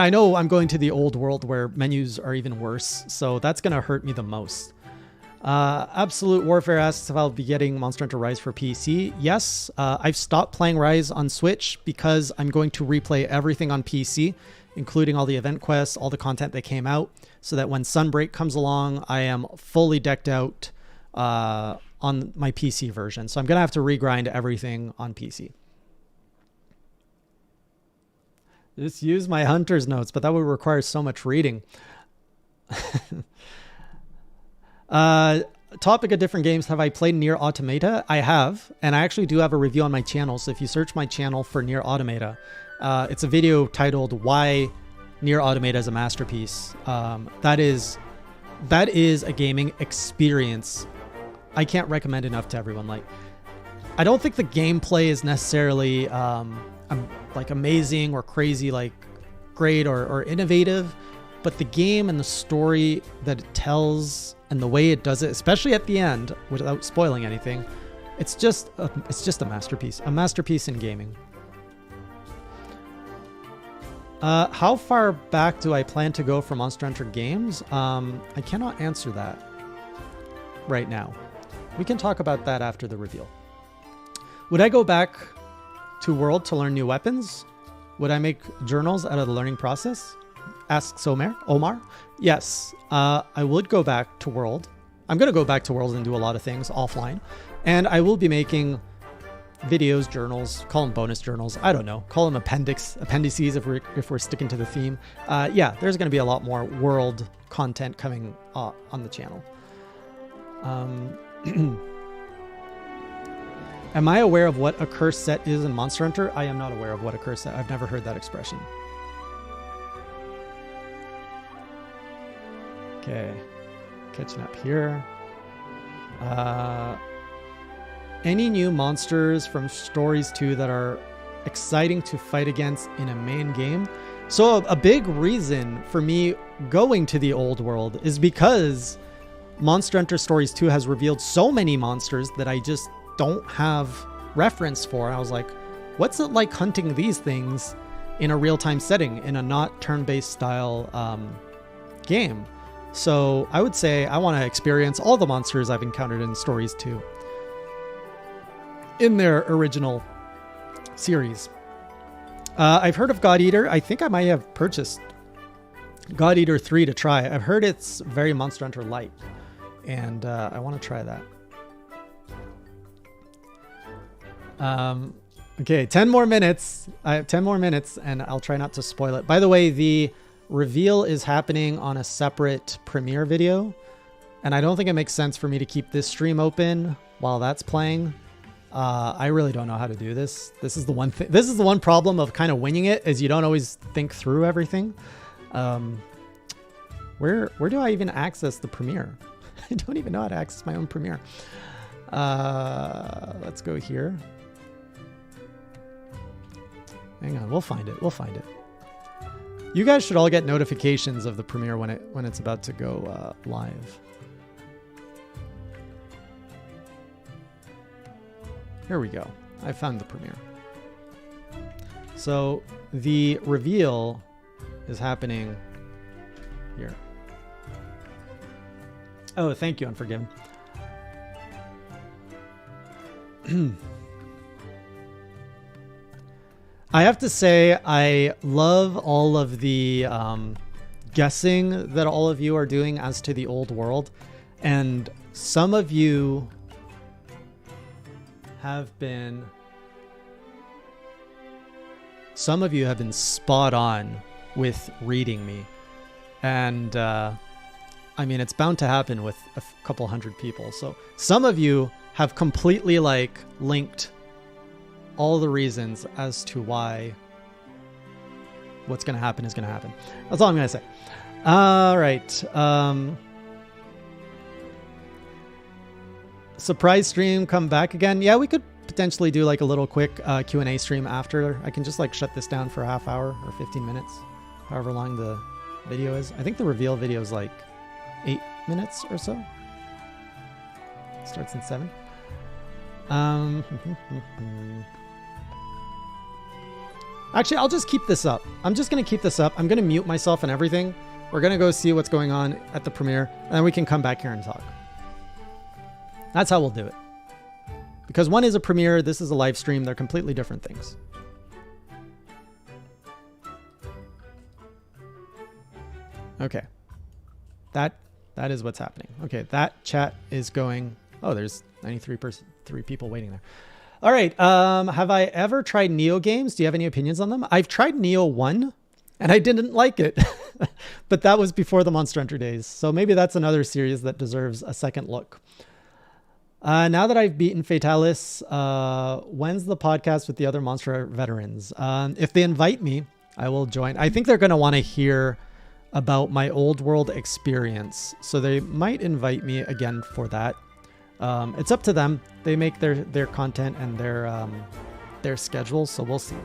I know I'm going to the old world where menus are even worse, so that's going to hurt me the most. Absolute Warfare asks if I'll be getting Monster Hunter Rise for PC. Yes, I've stopped playing Rise on Switch because I'm going to replay everything on PC, including all the event quests, all the content that came out, so that when Sunbreak comes along, I am fully decked out on my PC version. So I'm going to have to regrind everything on PC. Just use my hunter's notes, but that would require so much reading. Topic of different games. Have I played Nier Automata? I have, and I actually do have a review on my channel. So if you search my channel for Nier Automata, it's a video titled "Why Nier Automata is a Masterpiece." That is a gaming experience I can't recommend enough to everyone. Like, I don't think the gameplay is necessarily like amazing or crazy, like great or innovative, but the game and the story that it tells and the way it does it, especially at the end, without spoiling anything, it's just a masterpiece in gaming. How far back do I plan to go for Monster Hunter games? I cannot answer that right now. We can talk about that after the reveal. Would I go back to World to learn new weapons? Would I make journals out of the learning process? Asks Omar. Yes, I would go back to World. I'm going to go back to World and do a lot of things offline. And I will be making videos, journals, call them bonus journals. I don't know. Call them appendices if we're sticking to the theme. Yeah, there's going to be a lot more World content coming on the channel. Am I aware of what a curse set is in Monster Hunter? I am not aware of what a curse set. I've never heard that expression. Okay, catching up here. Any new monsters from Stories 2 that are exciting to fight against in a main game? So a big reason for me going to the old world is because Monster Hunter Stories 2 has revealed so many monsters that I just don't have reference for. I was like, what's it like hunting these things in a real-time setting, in a not turn-based style game? So I would say I want to experience all the monsters I've encountered in Stories 2 in their original series. I've heard of God Eater. I think I might have purchased God Eater 3 to try. I've heard it's very Monster Hunter-like, and I want to try that. Okay, 10 more minutes. I have 10 more minutes, and I'll try not to spoil it. By the way, the reveal is happening on a separate premiere video, and I don't think it makes sense for me to keep this stream open while that's playing. I really don't know how to do this. This is the one thing. This is the one problem of kind of winging it, is you don't always think through everything. Where do I even access the premiere? I don't even know how to access my own premiere. Let's go here. Hang on, we'll find it. We'll find it. You guys should all get notifications of the premiere when it's about to go live. Here we go. I found the premiere. So the reveal is happening here. Oh, thank you, Unforgiven. I have to say, I love all of the guessing that all of you are doing as to the old world. And some of you have been spot on with reading me. And I mean, it's bound to happen with a couple hundred people. So some of you have completely like linked all the reasons as to why what's going to happen is going to happen. That's all I'm going to say. All right. Surprise stream, come back again. Yeah, we could potentially do like a little quick Q&A stream after. I can just like shut this down for a half hour or 15 minutes, however long the video is. I think the reveal video is like 8 minutes or so. Starts in 7. Actually, I'll just keep this up. I'm just going to keep this up. I'm going to mute myself and everything. We're going to go see what's going on at the premiere, and then we can come back here and talk. That's how we'll do it. Because one is a premiere, this is a live stream. They're completely different things. Okay. That is what's happening. Okay, that chat is going. Oh, there's 3 people waiting there. All right. Have I ever tried Neo games? Do you have any opinions on them? I've tried Neo 1 and I didn't like it, but that was before the Monster Hunter days. So maybe that's another series that deserves a second look. Now that I've beaten Fatalis, when's the podcast with the other Monster veterans? If they invite me, I will join. I think they're going to want to hear about my old world experience. So they might invite me again for that. It's up to them. They make their content and their schedules, so we'll see.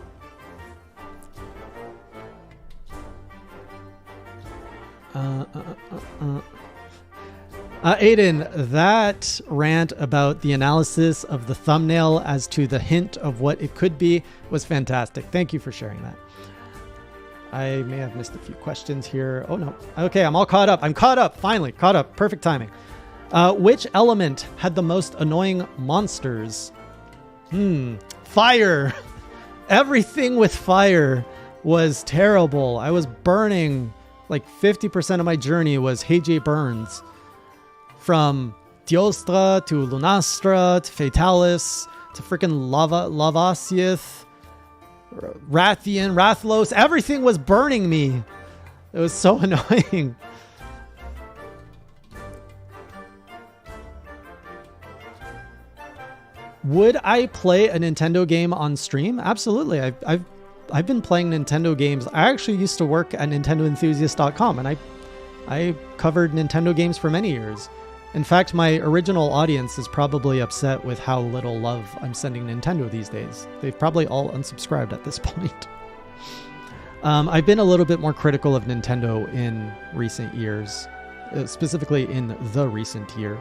Aiden, that rant about the analysis of the thumbnail as to the hint of what it could be was fantastic. Thank you for sharing that. I may have missed a few questions here. Oh no. Okay, I'm all caught up. I'm caught up. Finally, caught up. Perfect timing. Which element had the most annoying monsters? Fire. Everything with fire was terrible. I was burning. Like 50% of my journey was Heije burns. From Teostra to Lunastra to Fatalis to freaking Lavasieth, Rathian, Rathlos. Everything was burning me. It was so annoying. Would I play a Nintendo game on stream? Absolutely. I've been playing Nintendo games. I actually used to work at NintendoEnthusiast.com, and I covered Nintendo games for many years. In fact, my original audience is probably upset with how little love I'm sending Nintendo these days. They've probably all unsubscribed at this point. I've been a little bit more critical of Nintendo in recent years, specifically in the recent year.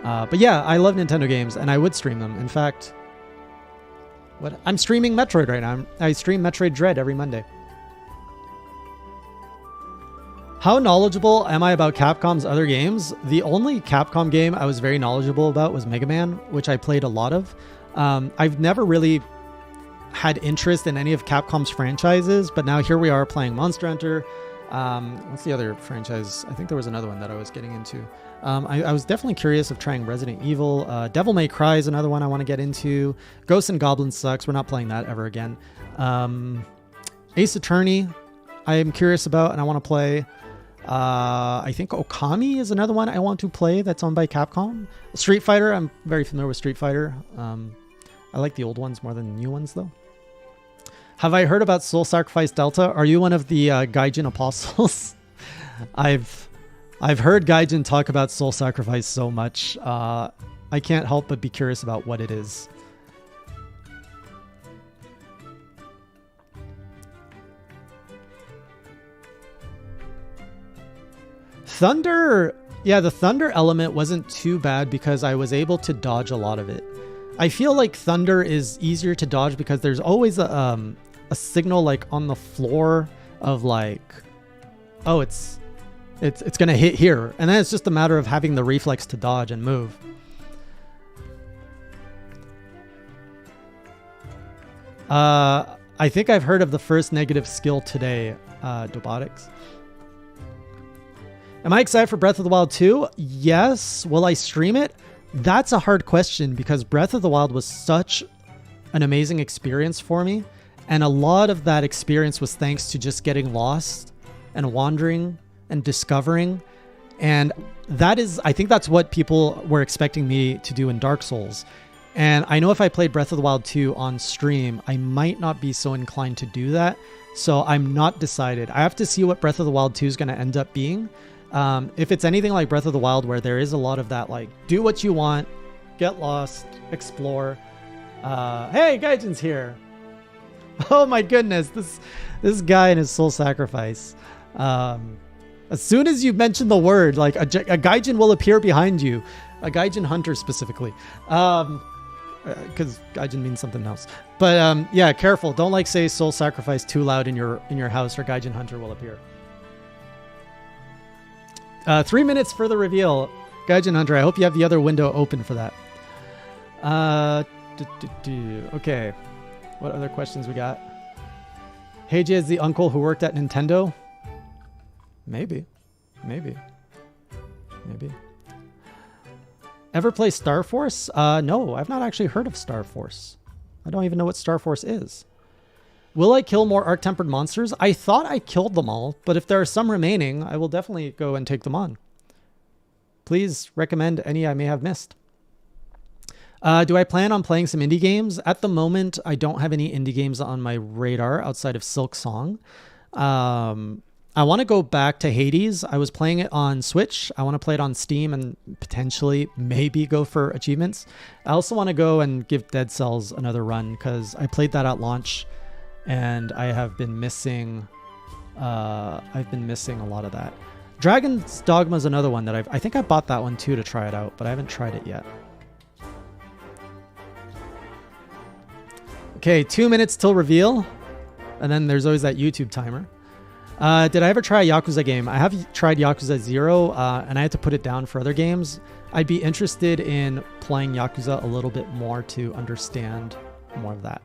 But yeah, I love Nintendo games, and I would stream them. In fact, I'm streaming Metroid right now. I stream Metroid Dread every Monday. How knowledgeable am I about Capcom's other games? The only Capcom game I was very knowledgeable about was Mega Man, which I played a lot of. I've never really had interest in any of Capcom's franchises, but now here we are playing Monster Hunter. What's the other franchise? I think there was another one that I was getting into. I was definitely curious of trying Resident Evil. Devil May Cry is another one I want to get into. Ghosts and Goblins sucks. We're not playing that ever again. Ace Attorney, I am curious about and I want to play. I think Okami is another one I want to play that's owned by Capcom. Street Fighter, I'm very familiar with Street Fighter. I like the old ones more than the new ones, though. Have I heard about Soul Sacrifice Delta? Are you one of the Gaijin apostles? I've heard Gaijin talk about Soul Sacrifice so much. I can't help but be curious about what it is. Thunder, yeah, the thunder element wasn't too bad because I was able to dodge a lot of it. I feel like thunder is easier to dodge because there's always a signal like on the floor of like, oh, it's gonna hit here, and then it's just a matter of having the reflex to dodge and move. I think I've heard of the first negative skill today, Dobotics. Am I excited for Breath of the Wild 2? Yes. Will I stream it? That's a hard question because Breath of the Wild was such an amazing experience for me. And a lot of that experience was thanks to just getting lost and wandering and discovering. And I think that's what people were expecting me to do in Dark Souls. And I know if I played Breath of the Wild 2 on stream, I might not be so inclined to do that. So I'm not decided. I have to see what Breath of the Wild 2 is going to end up being. If it's anything like Breath of the Wild, where there is a lot of that, like, do what you want, get lost, explore. Hey, Gaijin's here. Oh my goodness, this guy and his Soul Sacrifice. As soon as you mention the word, like a Gaijin will appear behind you, a Gaijin hunter specifically, because Gaijin means something else. But yeah, careful. Don't like say Soul Sacrifice too loud in your house, or Gaijin hunter will appear. 3 minutes for the reveal. Gaijin Hunter, I hope you have the other window open for that. Okay. What other questions we got? Heiji is the uncle who worked at Nintendo? Maybe. Ever play Star Force? No, I've not actually heard of Star Force. I don't even know what Star Force is. Will I kill more Arc-Tempered monsters? I thought I killed them all, but if there are some remaining, I will definitely go and take them on. Please recommend any I may have missed. Do I plan on playing some indie games? At the moment, I don't have any indie games on my radar outside of Silk Song. I want to go back to Hades. I was playing it on Switch. I want to play it on Steam and potentially maybe go for achievements. I also want to go and give Dead Cells another run because I played that at launch and I have been missing a lot of that. Dragon's Dogma is another one that I think I bought that one too to try it out, but I haven't tried it yet. Okay, 2 minutes till reveal. And then there's always that YouTube timer. Did I ever try a Yakuza game? I have tried Yakuza 0, and I had to put it down for other games. I'd be interested in playing Yakuza a little bit more to understand more of that.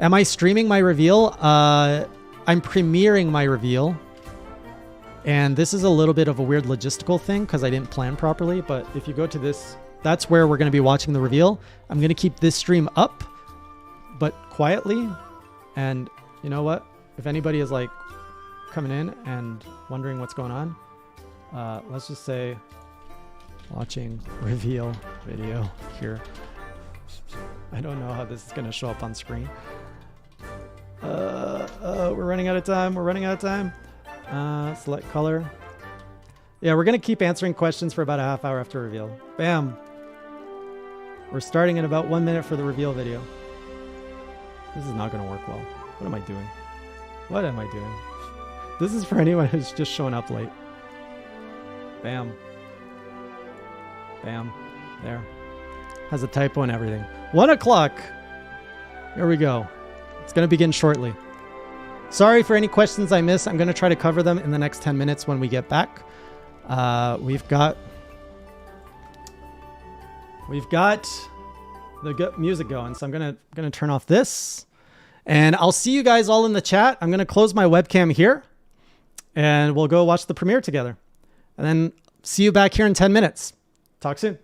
Am I streaming my reveal? I'm premiering my reveal. And this is a little bit of a weird logistical thing because I didn't plan properly. But if you go to this, that's where we're going to be watching the reveal. I'm going to keep this stream up, but quietly. And you know what? If anybody is like coming in and wondering what's going on, let's just say watching reveal video here. I don't know how this is going to show up on screen. We're running out of time. Select color. Yeah, we're going to keep answering questions for about a half hour after reveal. Bam. We're starting in about 1 minute for the reveal video. This is not going to work well. What am I doing? This is for anyone who's just showing up late. Bam. There. Has a typo and everything. 1 o'clock. Here we go. It's going to begin shortly. Sorry for any questions I miss. I'm going to try to cover them in the next 10 minutes when we get back. We've got the music going, so I'm going to turn off this. And I'll see you guys all in the chat. I'm going to close my webcam here. And we'll go watch the premiere together. And then see you back here in 10 minutes. Talk soon.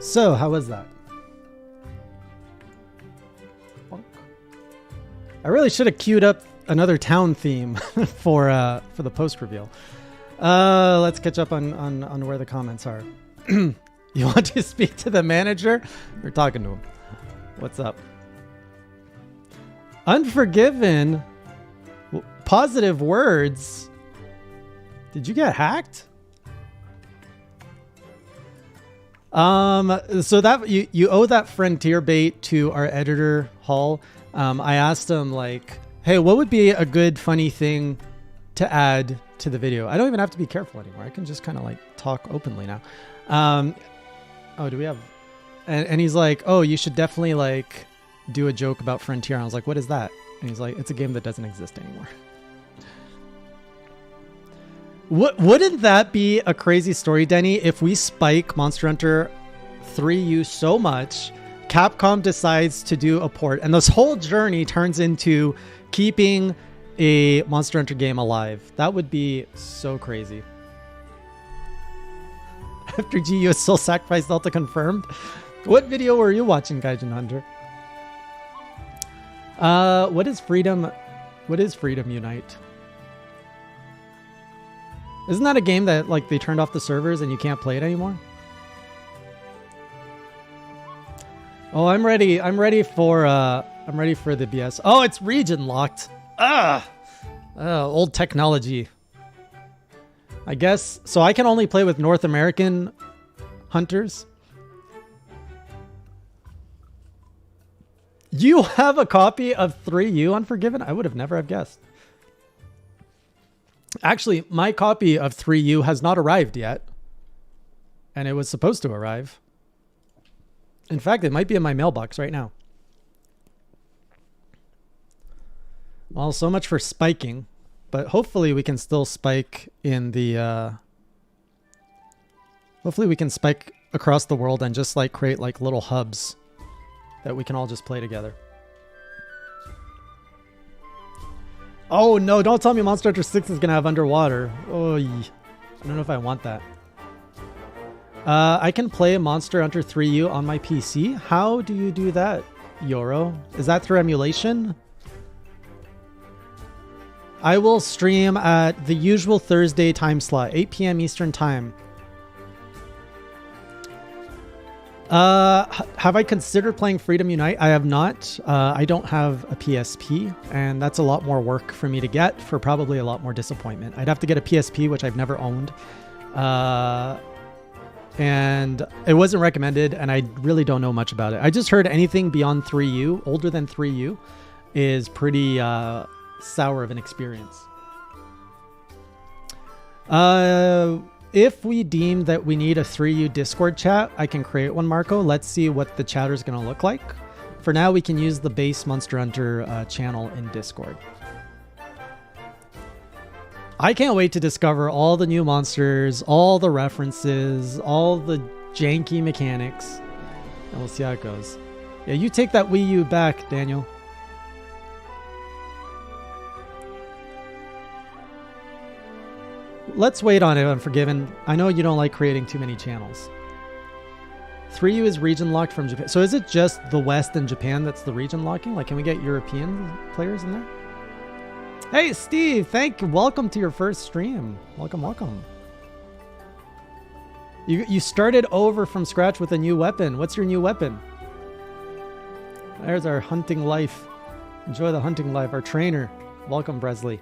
So, how was that? I really should have queued up another town theme for the post reveal. Let's catch up on where the comments are. You want to speak to the manager? You're talking to him. What's up? Unforgiven. Positive words. Did you get hacked? So that you owe that frontier bait to our editor Hall. I asked him like, hey, what would be a good funny thing to add to the video? I don't even have to be careful anymore. I can just kind of like talk openly now. Oh, do we have? And he's like, oh, you should definitely like do a joke about Frontier. And I was like, what is that? And he's like, it's a game that doesn't exist anymore. Wouldn't that be a crazy story, Denny, if we spike Monster Hunter 3U so much, Capcom decides to do a port, and this whole journey turns into keeping a Monster Hunter game alive? That would be so crazy. After GU is Soul Sacrifice Delta confirmed. What video were you watching, Gaijin Hunter? What is Freedom? What is Freedom Unite? Isn't that a game that like they turned off the servers and you can't play it anymore? Oh, I'm ready. I'm ready for the BS. Oh, it's region locked. Old technology. I guess so. I can only play with North American hunters. You have a copy of 3U Unforgiven? I would have never have guessed. Actually, my copy of 3U has not arrived yet. And it was supposed to arrive. In fact, it might be in my mailbox right now. Well, so much for spiking. But hopefully we can still spike in the... Hopefully we can spike across the world and just like create like little hubs that we can all just play together. Oh no, don't tell me Monster Hunter 6 is going to have underwater. Oh, I don't know if I want that. I can play Monster Hunter 3U on my PC. How do you do that, Yoro? Is that through emulation? I will stream at the usual Thursday time slot, 8 p.m. Eastern time. Have I considered playing Freedom Unite? I have not. I don't have a PSP, and that's a lot more work for me to get for probably a lot more disappointment. I'd have to get a PSP, which I've never owned. And it wasn't recommended, and I really don't know much about it. I just heard anything beyond 3U, older than 3U, is pretty sour of an experience. If we deem that we need a 3U Discord chat, I can create one, Marco. Let's see what the chatter's going to look like. For now, we can use the base Monster Hunter channel in Discord. I can't wait to discover all the new monsters, all the references, all the janky mechanics. And we'll see how it goes. Yeah, you take that Wii U back, Daniel. Let's wait on it, Unforgiven. I know you don't like creating too many channels. 3U is region locked from Japan. So is it just the West and Japan that's the region locking? Like, can we get European players in there? Hey, Steve, welcome to your first stream. Welcome, welcome. You started over from scratch with a new weapon. What's your new weapon? There's our hunting life. Enjoy the hunting life. Our trainer. Welcome, Bresley.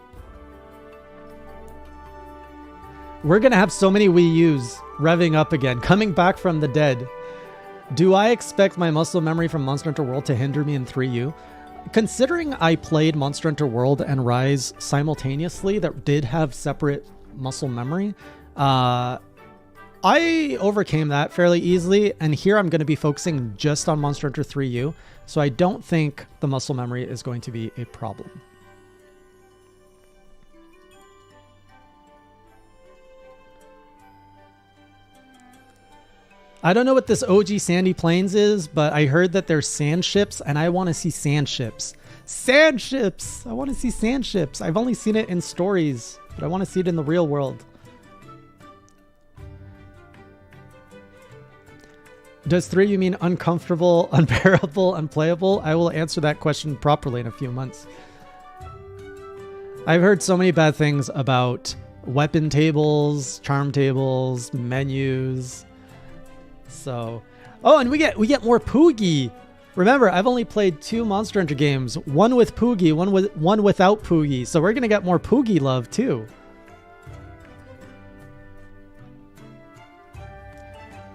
We're going to have so many Wii U's revving up again, coming back from the dead. Do I expect my muscle memory from Monster Hunter World to hinder me in 3U? Considering I played Monster Hunter World and Rise simultaneously that did have separate muscle memory, I overcame that fairly easily, and here I'm going to be focusing just on Monster Hunter 3U, so I don't think the muscle memory is going to be a problem. I don't know what this OG Sandy Plains is, but I heard that there's sand ships, and I want to see sand ships. Sand ships! I want to see sand ships. I've only seen it in stories, but I want to see it in the real world. Does 3 you mean uncomfortable, unbearable, unplayable? I will answer that question properly in a few months. I've heard so many bad things about weapon tables, charm tables, menus. So, oh, and we get more Poogie. Remember, I've only played 2 Monster Hunter games, one with Poogie, one without Poogie. So we're gonna get more Poogie love too.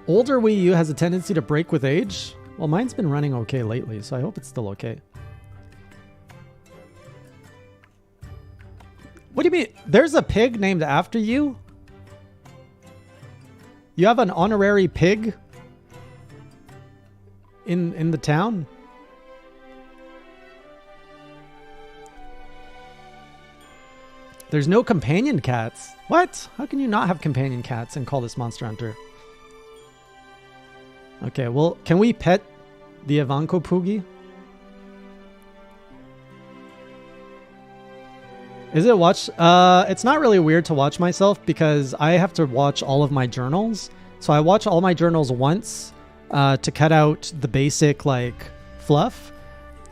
Older Wii U has a tendency to break with age. Well, mine's been running okay lately, so I hope it's still okay. What do you mean? There's a pig named after you? You have an honorary pig in the town? There's no companion cats. What? How can you not have companion cats and call this Monster Hunter? Okay, well, can we pet the Ivanko Poogie? Is it watch? It's not really weird to watch myself because I have to watch all of my journals. So I watch all my journals once to cut out the basic like fluff.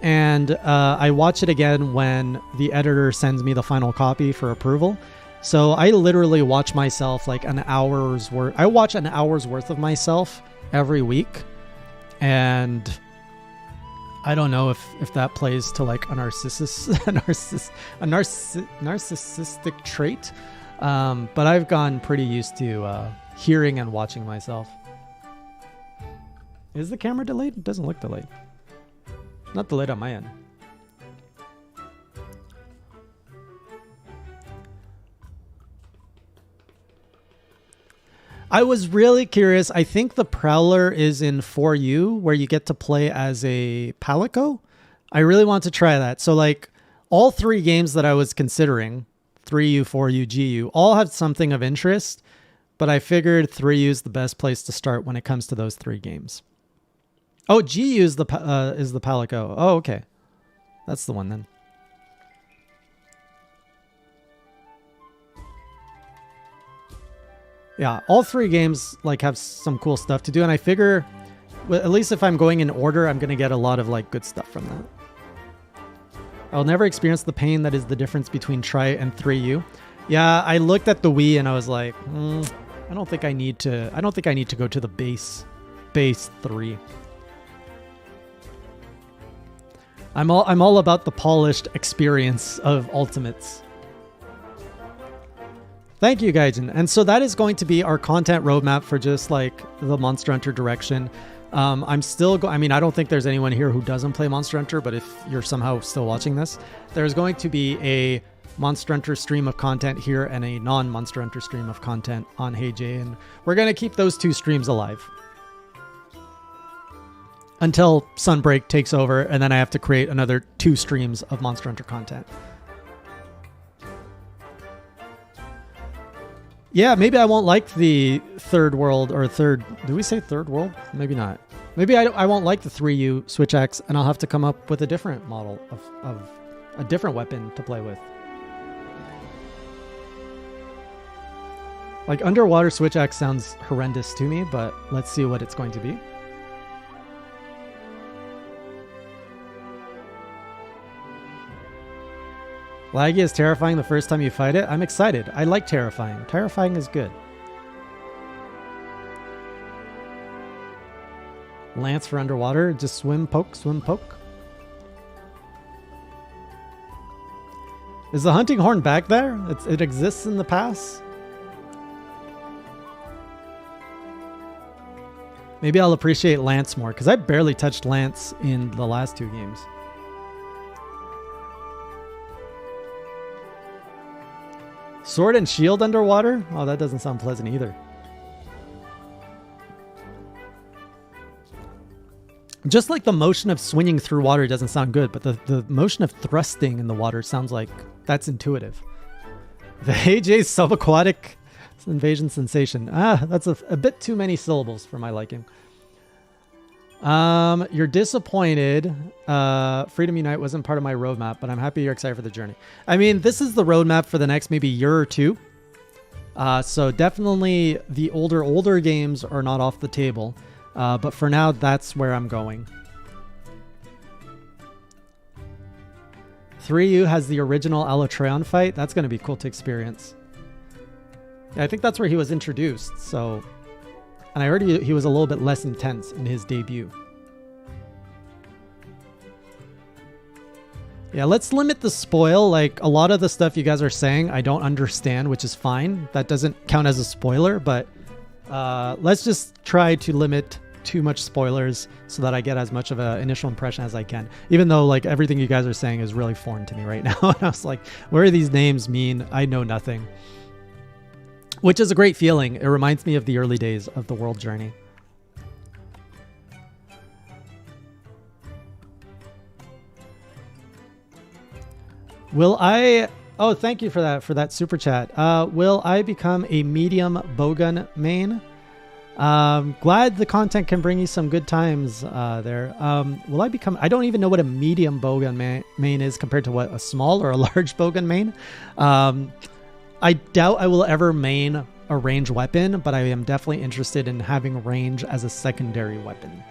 And I watch it again when the editor sends me the final copy for approval. So I literally watch myself like an hour's worth. I watch an hour's worth of myself every week. And I don't know if that plays to like a narcissistic trait. But I've gone pretty used to hearing and watching myself. Is the camera delayed? It doesn't look delayed. Not delayed on my end. I was really curious. I think the Prowler is in 4U, where you get to play as a Palico. I really want to try that. So like all 3 games that I was considering, 3U, 4U, GU, all have something of interest, but I figured 3U is the best place to start when it comes to those 3 games. Oh, GU is the Palico. Oh, okay. That's the one then. Yeah, all 3 games like have some cool stuff to do, and I figure, at least if I'm going in order, I'm gonna get a lot of like good stuff from that. I'll never experience the pain that is the difference between Tri and 3U. Yeah, I looked at the Wii and I was like, I don't think I need to go to the base 3. I'm all about the polished experience of Ultimates. Thank you, Gaijin. And so that is going to be our content roadmap for just like the Monster Hunter direction. I'm still I mean, I don't think there's anyone here who doesn't play Monster Hunter, but if you're somehow still watching this, there's going to be a Monster Hunter stream of content here and a non-Monster Hunter stream of content on HeyJ, and we're going to keep those 2 streams alive until Sunbreak takes over, and then I have to create another 2 streams of Monster Hunter content. Yeah, maybe I won't like the third world or third... Do we say third world? Maybe not. Maybe I won't like the 3U Switch Axe, and I'll have to come up with a different model of a different weapon to play with. Like, underwater Switch Axe sounds horrendous to me, but let's see what it's going to be. Laggy is terrifying the first time you fight it. I'm excited. I like terrifying. Terrifying is good. Lance for underwater. Just swim, poke, swim, poke. Is the hunting horn back there? It exists in the pass? Maybe I'll appreciate Lance more, because I barely touched Lance in the last 2 games. Sword and shield underwater? Oh, that doesn't sound pleasant either. Just like the motion of swinging through water doesn't sound good, but the motion of thrusting in the water sounds like that's intuitive. The AJ's subaquatic invasion sensation. That's a bit too many syllables for my liking. You're disappointed. Freedom Unite wasn't part of my roadmap, but I'm happy you're excited for the journey. I mean, this is the roadmap for the next maybe year or 2. So definitely the older games are not off the table. But for now, that's where I'm going. 3U has the original Alatreon fight. That's going to be cool to experience. Yeah, I think that's where he was introduced. So, and I heard he was a little bit less intense in his debut. Yeah, let's limit the spoil. Like, a lot of the stuff you guys are saying, I don't understand, which is fine. That doesn't count as a spoiler, but let's just try to limit too much spoilers so that I get as much of an initial impression as I can. Even though, like, everything you guys are saying is really foreign to me right now. And I was like, what do these names mean? I know nothing. Which is a great feeling. It reminds me of the early days of the World Journey. Will I... Oh, thank you for that super chat. Will I become a medium Bowgun main? Glad the content can bring you some good times there. Will I become... I don't even know what a medium Bowgun main is compared to what a small or a large Bowgun main. I doubt I will ever main a range weapon, but I am definitely interested in having range as a secondary weapon.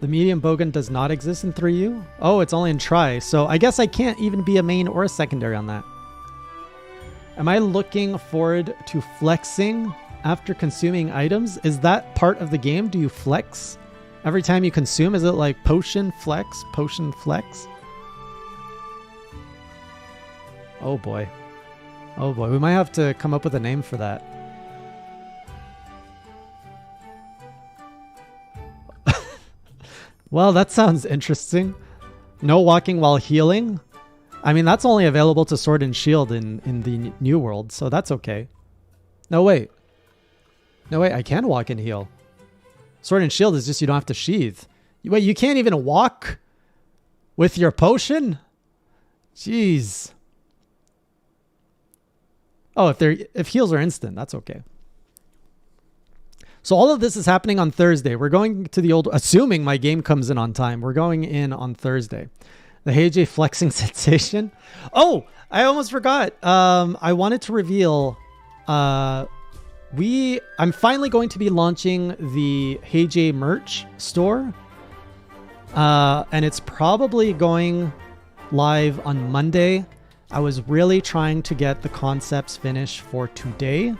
The medium Bowgun does not exist in 3U? Oh, it's only in Tri. So I guess I can't even be a main or a secondary on that. Am I looking forward to flexing after consuming items? Is that part of the game? Do you flex every time you consume? Is it like potion flex? Potion flex? Oh boy. Oh boy. We might have to come up with a name for that. Well, that sounds interesting. No walking while healing? I mean, that's only available to Sword and Shield in the New World, so that's okay. No, wait. No, wait, I can walk and heal. Sword and Shield is just you don't have to sheathe. Wait, you can't even walk with your potion? Jeez. Oh, if heals are instant, that's okay. So all of this is happening on Thursday. We're going to the old, assuming my game comes in on time, we're going in on Thursday. The HJ flexing sensation. Oh, I almost forgot. I wanted to reveal, I'm finally going to be launching the HJ merch store. And it's probably going live on Monday. I was really trying to get the concepts finished for today.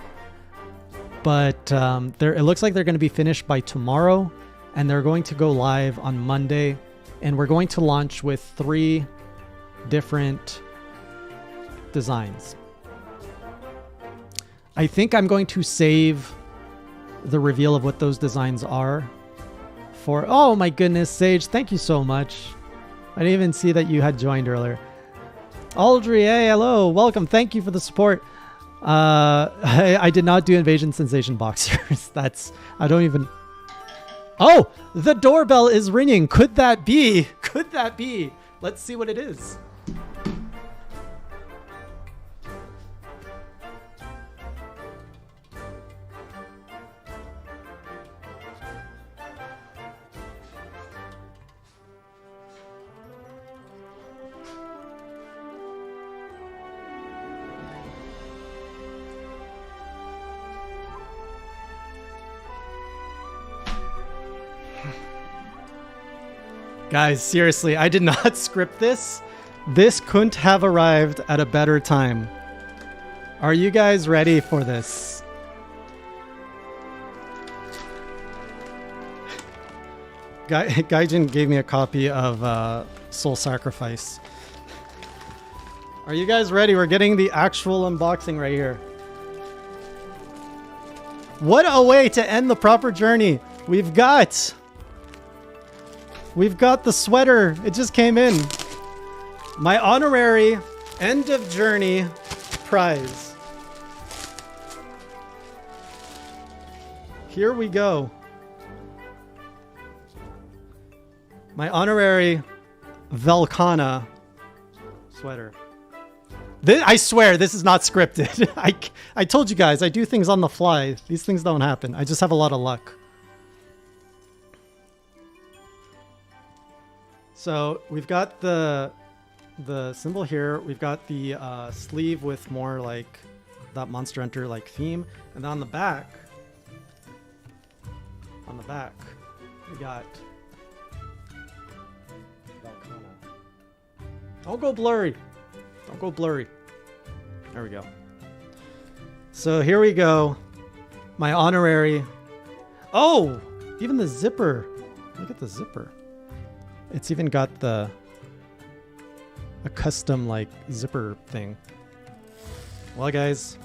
But it looks like they're going to be finished by tomorrow, and they're going to go live on Monday. And we're going to launch with 3 different designs. I think I'm going to save the reveal of what those designs are for... Oh my goodness, Sage, thank you so much. I didn't even see that you had joined earlier. Aldry, hey, hello, welcome. Thank you for the support. I did not do Invasion Sensation Boxers. I don't even... Oh, the doorbell is ringing. Could that be? Could that be? Let's see what it is. Guys, seriously, I did not script this. This couldn't have arrived at a better time. Are you guys ready for this? Gaijin gave me a copy of Soul Sacrifice. Are you guys ready? We're getting the actual unboxing right here. What a way to end the proper journey. We've got the sweater. It just came in. My honorary end of journey prize. Here we go. My honorary Velkhana sweater. I swear this is not scripted. I told you guys, I do things on the fly. These things don't happen. I just have a lot of luck. So we've got the the symbol here. We've got the sleeve with more like that Monster Hunter like theme, and then on the back, we got Velkhana. Don't go blurry. Don't go blurry. There we go. So here we go. My honorary. Oh, even the zipper. Look at the zipper. It's even got a custom like zipper thing. Well, guys,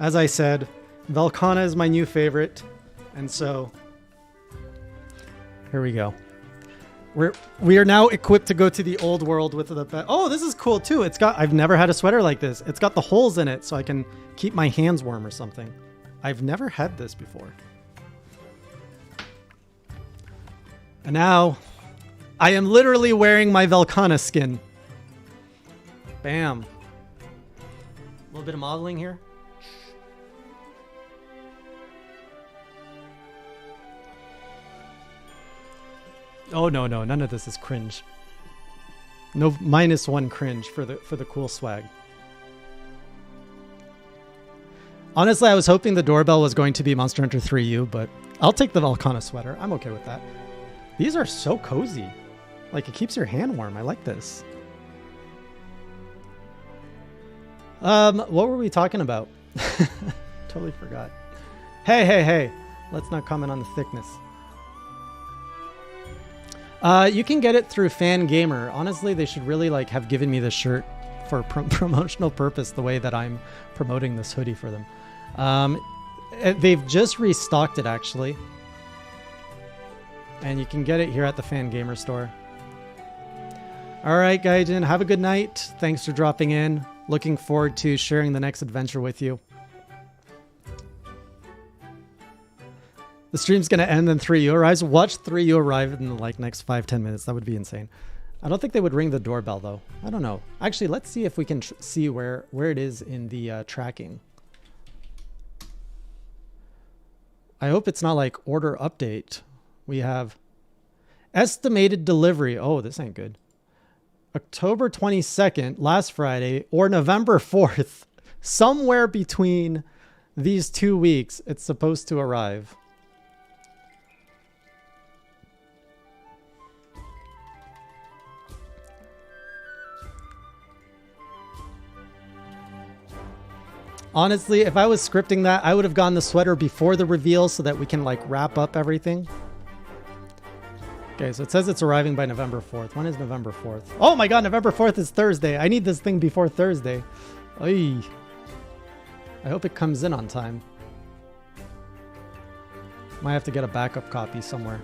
as I said, Velkhana is my new favorite, and so here we go. We are now equipped to go to the old world with the. Oh, this is cool too. I've never had a sweater like this. It's got the holes in it so I can keep my hands warm or something. I've never had this before. And now, I am literally wearing my Velkhana skin. Bam. A little bit of modeling here. Oh no, none of this is cringe. No, -1 cringe for the cool swag. Honestly, I was hoping the doorbell was going to be Monster Hunter 3U, but I'll take the Velkhana sweater. I'm okay with that. These are so cozy. Like, it keeps your hand warm. I like this. What were we talking about? Totally forgot. Hey. Let's not comment on the thickness. You can get it through Fangamer. Honestly, they should really like have given me the shirt for promotional purpose the way that I'm promoting this hoodie for them. They've just restocked it, actually. And you can get it here at the Fangamer store. All right, Gaijin, have a good night. Thanks for dropping in. Looking forward to sharing the next adventure with you. The stream's going to end in 3U arrives. Watch 3U arrive in the like next 5-10 minutes. That would be insane. I don't think they would ring the doorbell, though. I don't know. Actually, let's see if we can see where it is in the tracking. I hope it's not like order update. We have estimated delivery. Oh, this ain't good. October 22nd, last Friday, or November 4th. Somewhere between these 2 weeks, it's supposed to arrive. Honestly, if I was scripting that, I would have gotten the sweater before the reveal so that we can like wrap up everything. Okay, so it says it's arriving by November 4th. When is November 4th? Oh my god, November 4th is Thursday. I need this thing before Thursday. Oy. I hope it comes in on time. Might have to get a backup copy somewhere.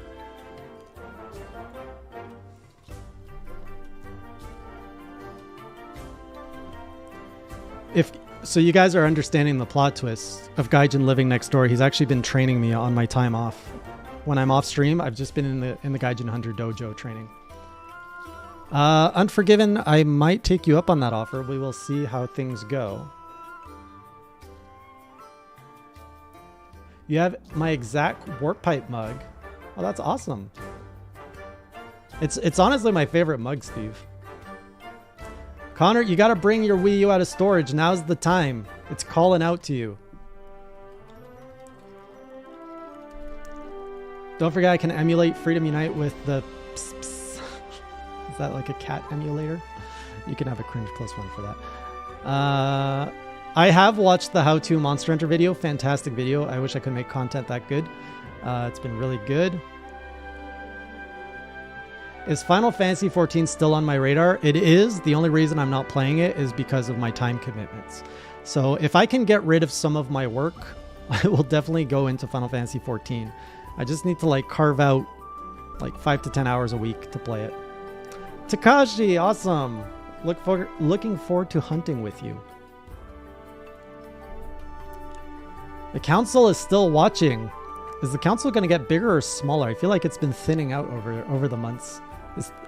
So you guys are understanding the plot twist of Gaijin living next door. He's actually been training me on my time off. When I'm off stream, I've just been in the Gaijin Hunter Dojo training. Unforgiven, I might take you up on that offer. We will see how things go. You have my exact warp pipe mug. Oh, that's awesome. It's honestly my favorite mug, Steve. Connor, you gotta bring your Wii U out of storage. Now's the time. It's calling out to you. Don't forget I can emulate Freedom Unite with the Ps Ps. Is that like a cat emulator? You can have a cringe +1 for that. I have watched the how-to Monster Hunter video. Fantastic video. I wish I could make content that good. It's been really good. Is Final Fantasy XIV still on my radar? It is. The only reason I'm not playing it is because of my time commitments. So if I can get rid of some of my work, I will definitely go into Final Fantasy XIV. I just need to like carve out like 5 to 10 hours a week to play it. Takashi, awesome. Looking forward to hunting with you. The council is still watching. Is the council going to get bigger or smaller? I feel like it's been thinning out over the months.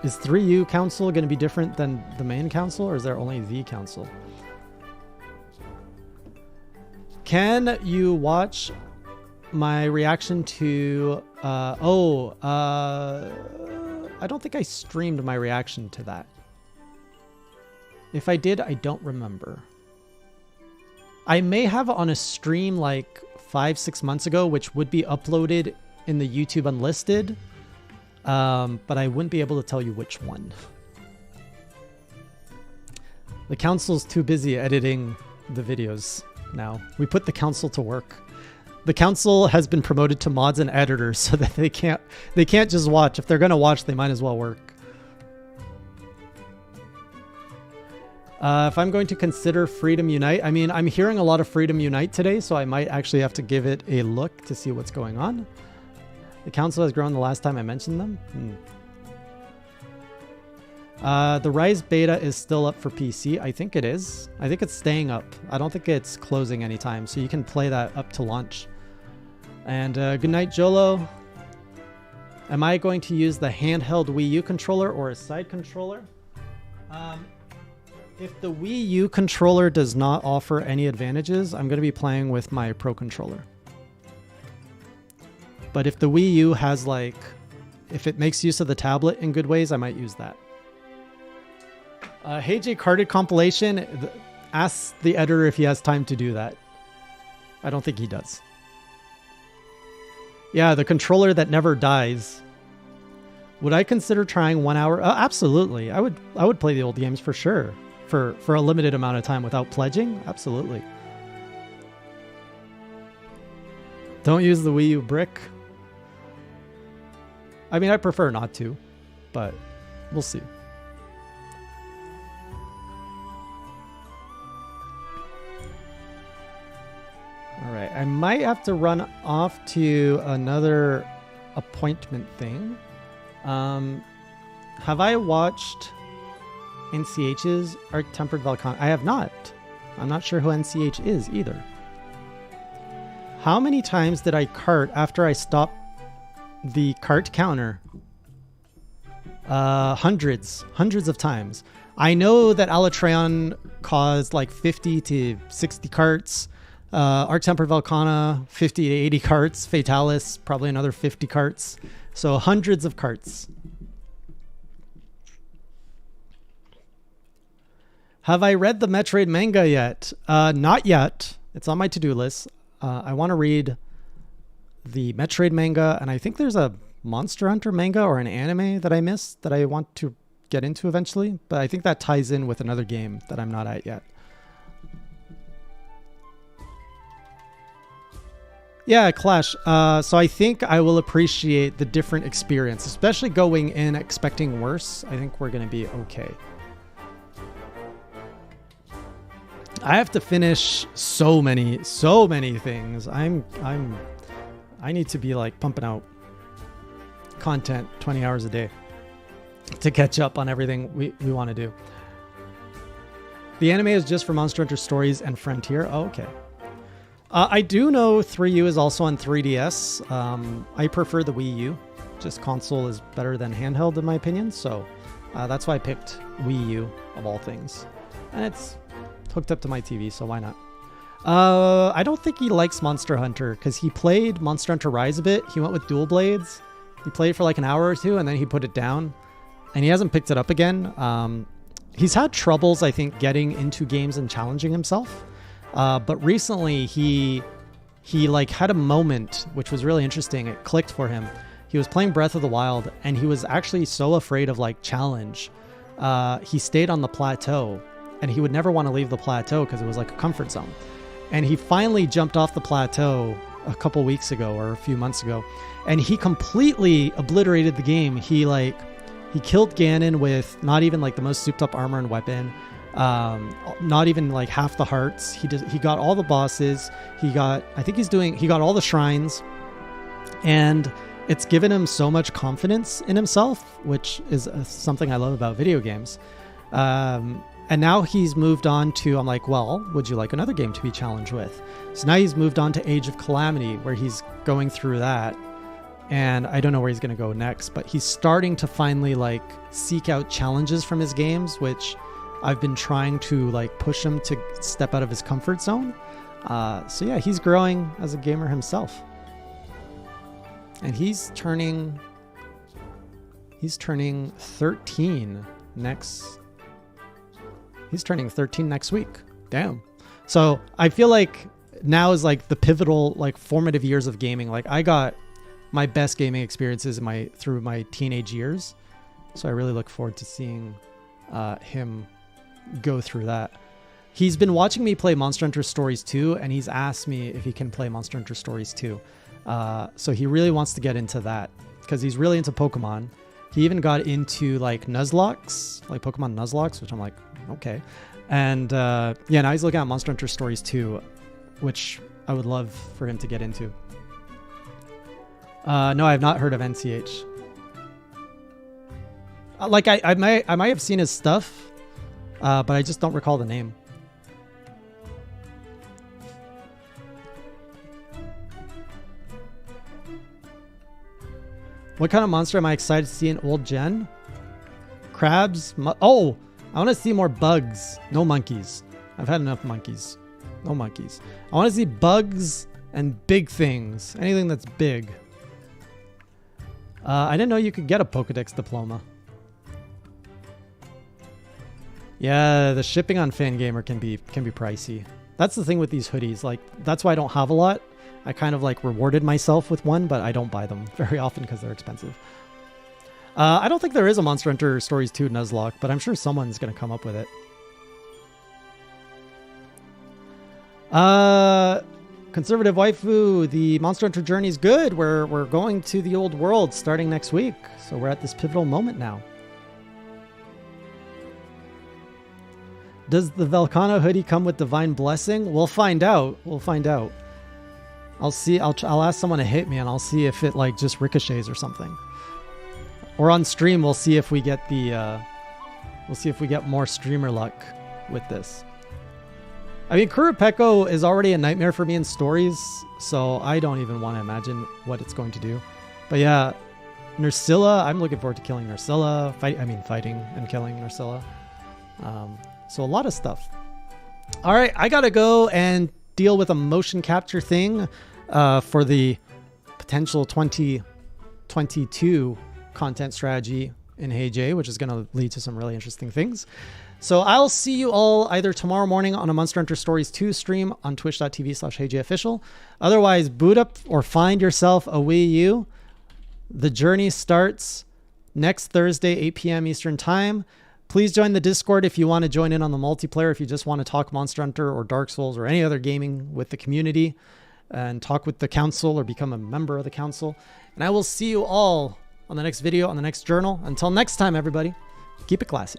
Is 3U council going to be different than the main council, or is there only the council? Can you watch my reaction to... I don't think I streamed my reaction to that. If I did, I don't remember. I may have on a stream like 5-6 months ago, which would be uploaded in the YouTube Unlisted, but I wouldn't be able to tell you which one. The council's too busy editing the videos now. We put the council to work. The council has been promoted to mods and editors so that they can't just watch. If they're gonna watch, they might as well work. If I'm going to consider Freedom Unite, I mean, I'm hearing a lot of Freedom Unite today, so I might actually have to give it a look to see what's going on. The council has grown the last time I mentioned them. The Rise beta is still up for PC. I think it is. I think it's staying up. I don't think it's closing anytime, so you can play that up to launch. And good night, Jolo. Am I going to use the handheld Wii U controller or a side controller? If the Wii U controller does not offer any advantages, I'm going to be playing with my Pro controller. But if the Wii U has like, if it makes use of the tablet in good ways, I might use that. Hey J Carded compilation, ask the editor if he has time to do that. I don't think he does. Yeah, the controller that never dies. Would I consider trying 1 hour? Absolutely. I would play the old games for sure. For a limited amount of time without pledging? Absolutely. Don't use the Wii U brick. I mean, I prefer not to, but we'll see. All right, I might have to run off to another appointment thing. Have I watched NCH's Arc-Tempered Volcano? I have not. I'm not sure who NCH is either. How many times did I cart after I stopped the cart counter? Hundreds of times. I know that Alatreon caused like 50 to 60 carts. Arc-Tempered Volcana, 50 to 80 carts. Fatalis, probably another 50 carts. So hundreds of carts. Have I read the Metroid manga yet? Not yet. It's on my to-do list. I want to read the Metroid manga, and I think there's a Monster Hunter manga or an anime that I missed that I want to get into eventually, but I think that ties in with another game that I'm not at yet. Yeah, Clash. So I think I will appreciate the different experience, especially going in expecting worse. I think we're going to be okay. I have to finish so many things. I need to be like pumping out content 20 hours a day to catch up on everything we want to do. The anime is just for Monster Hunter Stories and Frontier. Oh, okay. I do know 3U is also on 3DS. I prefer the Wii U. Just console is better than handheld in my opinion. So that's why I picked Wii U of all things. And it's hooked up to my TV, so why not? I don't think he likes Monster Hunter because he played Monster Hunter Rise a bit. He went with Dual Blades. He played for like an hour or two and then he put it down. And he hasn't picked it up again. He's had troubles, I think, getting into games and challenging himself. But recently he like had a moment which was really interesting. It clicked for him. He was playing Breath of the Wild and he was actually so afraid of like challenge. He stayed on the plateau and he would never want to leave the plateau because it was like a comfort zone. And he finally jumped off the plateau a couple weeks ago or a few months ago, and he completely obliterated the game. He killed Ganon with not even like the most souped up armor and weapon. Not even like half the hearts. He got all the bosses. He got all the shrines, and it's given him so much confidence in himself, which is something I love about video games. And now he's moved on to, I'm like, well, would you like another game to be challenged with? So now he's moved on to Age of Calamity, where he's going through that. And I don't know where he's going to go next, but he's starting to finally like seek out challenges from his games, which I've been trying to like push him to step out of his comfort zone. So yeah, he's growing as a gamer himself. And he's turning 13 next He's turning 13 next week. Damn. So I feel like now is like the pivotal, like formative years of gaming. Like I got my best gaming experiences through my teenage years. So I really look forward to seeing him go through that. He's been watching me play Monster Hunter Stories 2, and he's asked me if he can play Monster Hunter Stories 2. So he really wants to get into that because he's really into Pokemon. He even got into like Nuzlocke, like Pokemon Nuzlocke, which I'm like, okay. And yeah, now he's looking at Monster Hunter Stories 2, which I would love for him to get into. No, I've not heard of NCH. Like I might have seen his stuff, but I just don't recall the name. What kind of monster am I excited to see in old gen? Crabs? Oh, I want to see more bugs. No monkeys. I've had enough monkeys. No monkeys. I want to see bugs and big things. Anything that's big. I didn't know you could get a Pokedex diploma. Yeah, the shipping on Fangamer can be pricey. That's the thing with these hoodies. Like, that's why I don't have a lot. I kind of like rewarded myself with one, but I don't buy them very often because they're expensive. I don't think there is a Monster Hunter Stories 2 Nuzlocke, but I'm sure someone's going to come up with it. Conservative Waifu, the Monster Hunter journey is good. We're going to the old world starting next week. So we're at this pivotal moment now. Does the Velkhana hoodie come with Divine Blessing? We'll find out. We'll find out. I'll see. I'll ask someone to hit me, and I'll see if it like just ricochets or something. Or on stream, we'll see if we get the. We'll see if we get more streamer luck with this. I mean, Kurapeko is already a nightmare for me in stories, so I don't even want to imagine what it's going to do. But yeah, Nursilla, I'm looking forward to killing Nursilla. Fighting and killing Nursilla. So a lot of stuff. All right, I gotta go and deal with a motion capture thing for the potential 2022 content strategy in HeyJ, which is going to lead to some really interesting things. So I'll see you all either tomorrow morning on a Monster Hunter Stories 2 stream on twitch.tv/HeyJOfficial. Otherwise, boot up or find yourself a Wii U. The journey starts next Thursday, 8 p.m. Eastern Time. Please join the Discord if you want to join in on the multiplayer, if you just want to talk Monster Hunter or Dark Souls or any other gaming with the community and talk with the council or become a member of the council. And I will see you all on the next video, on the next journal. Until next time, everybody, keep it classy.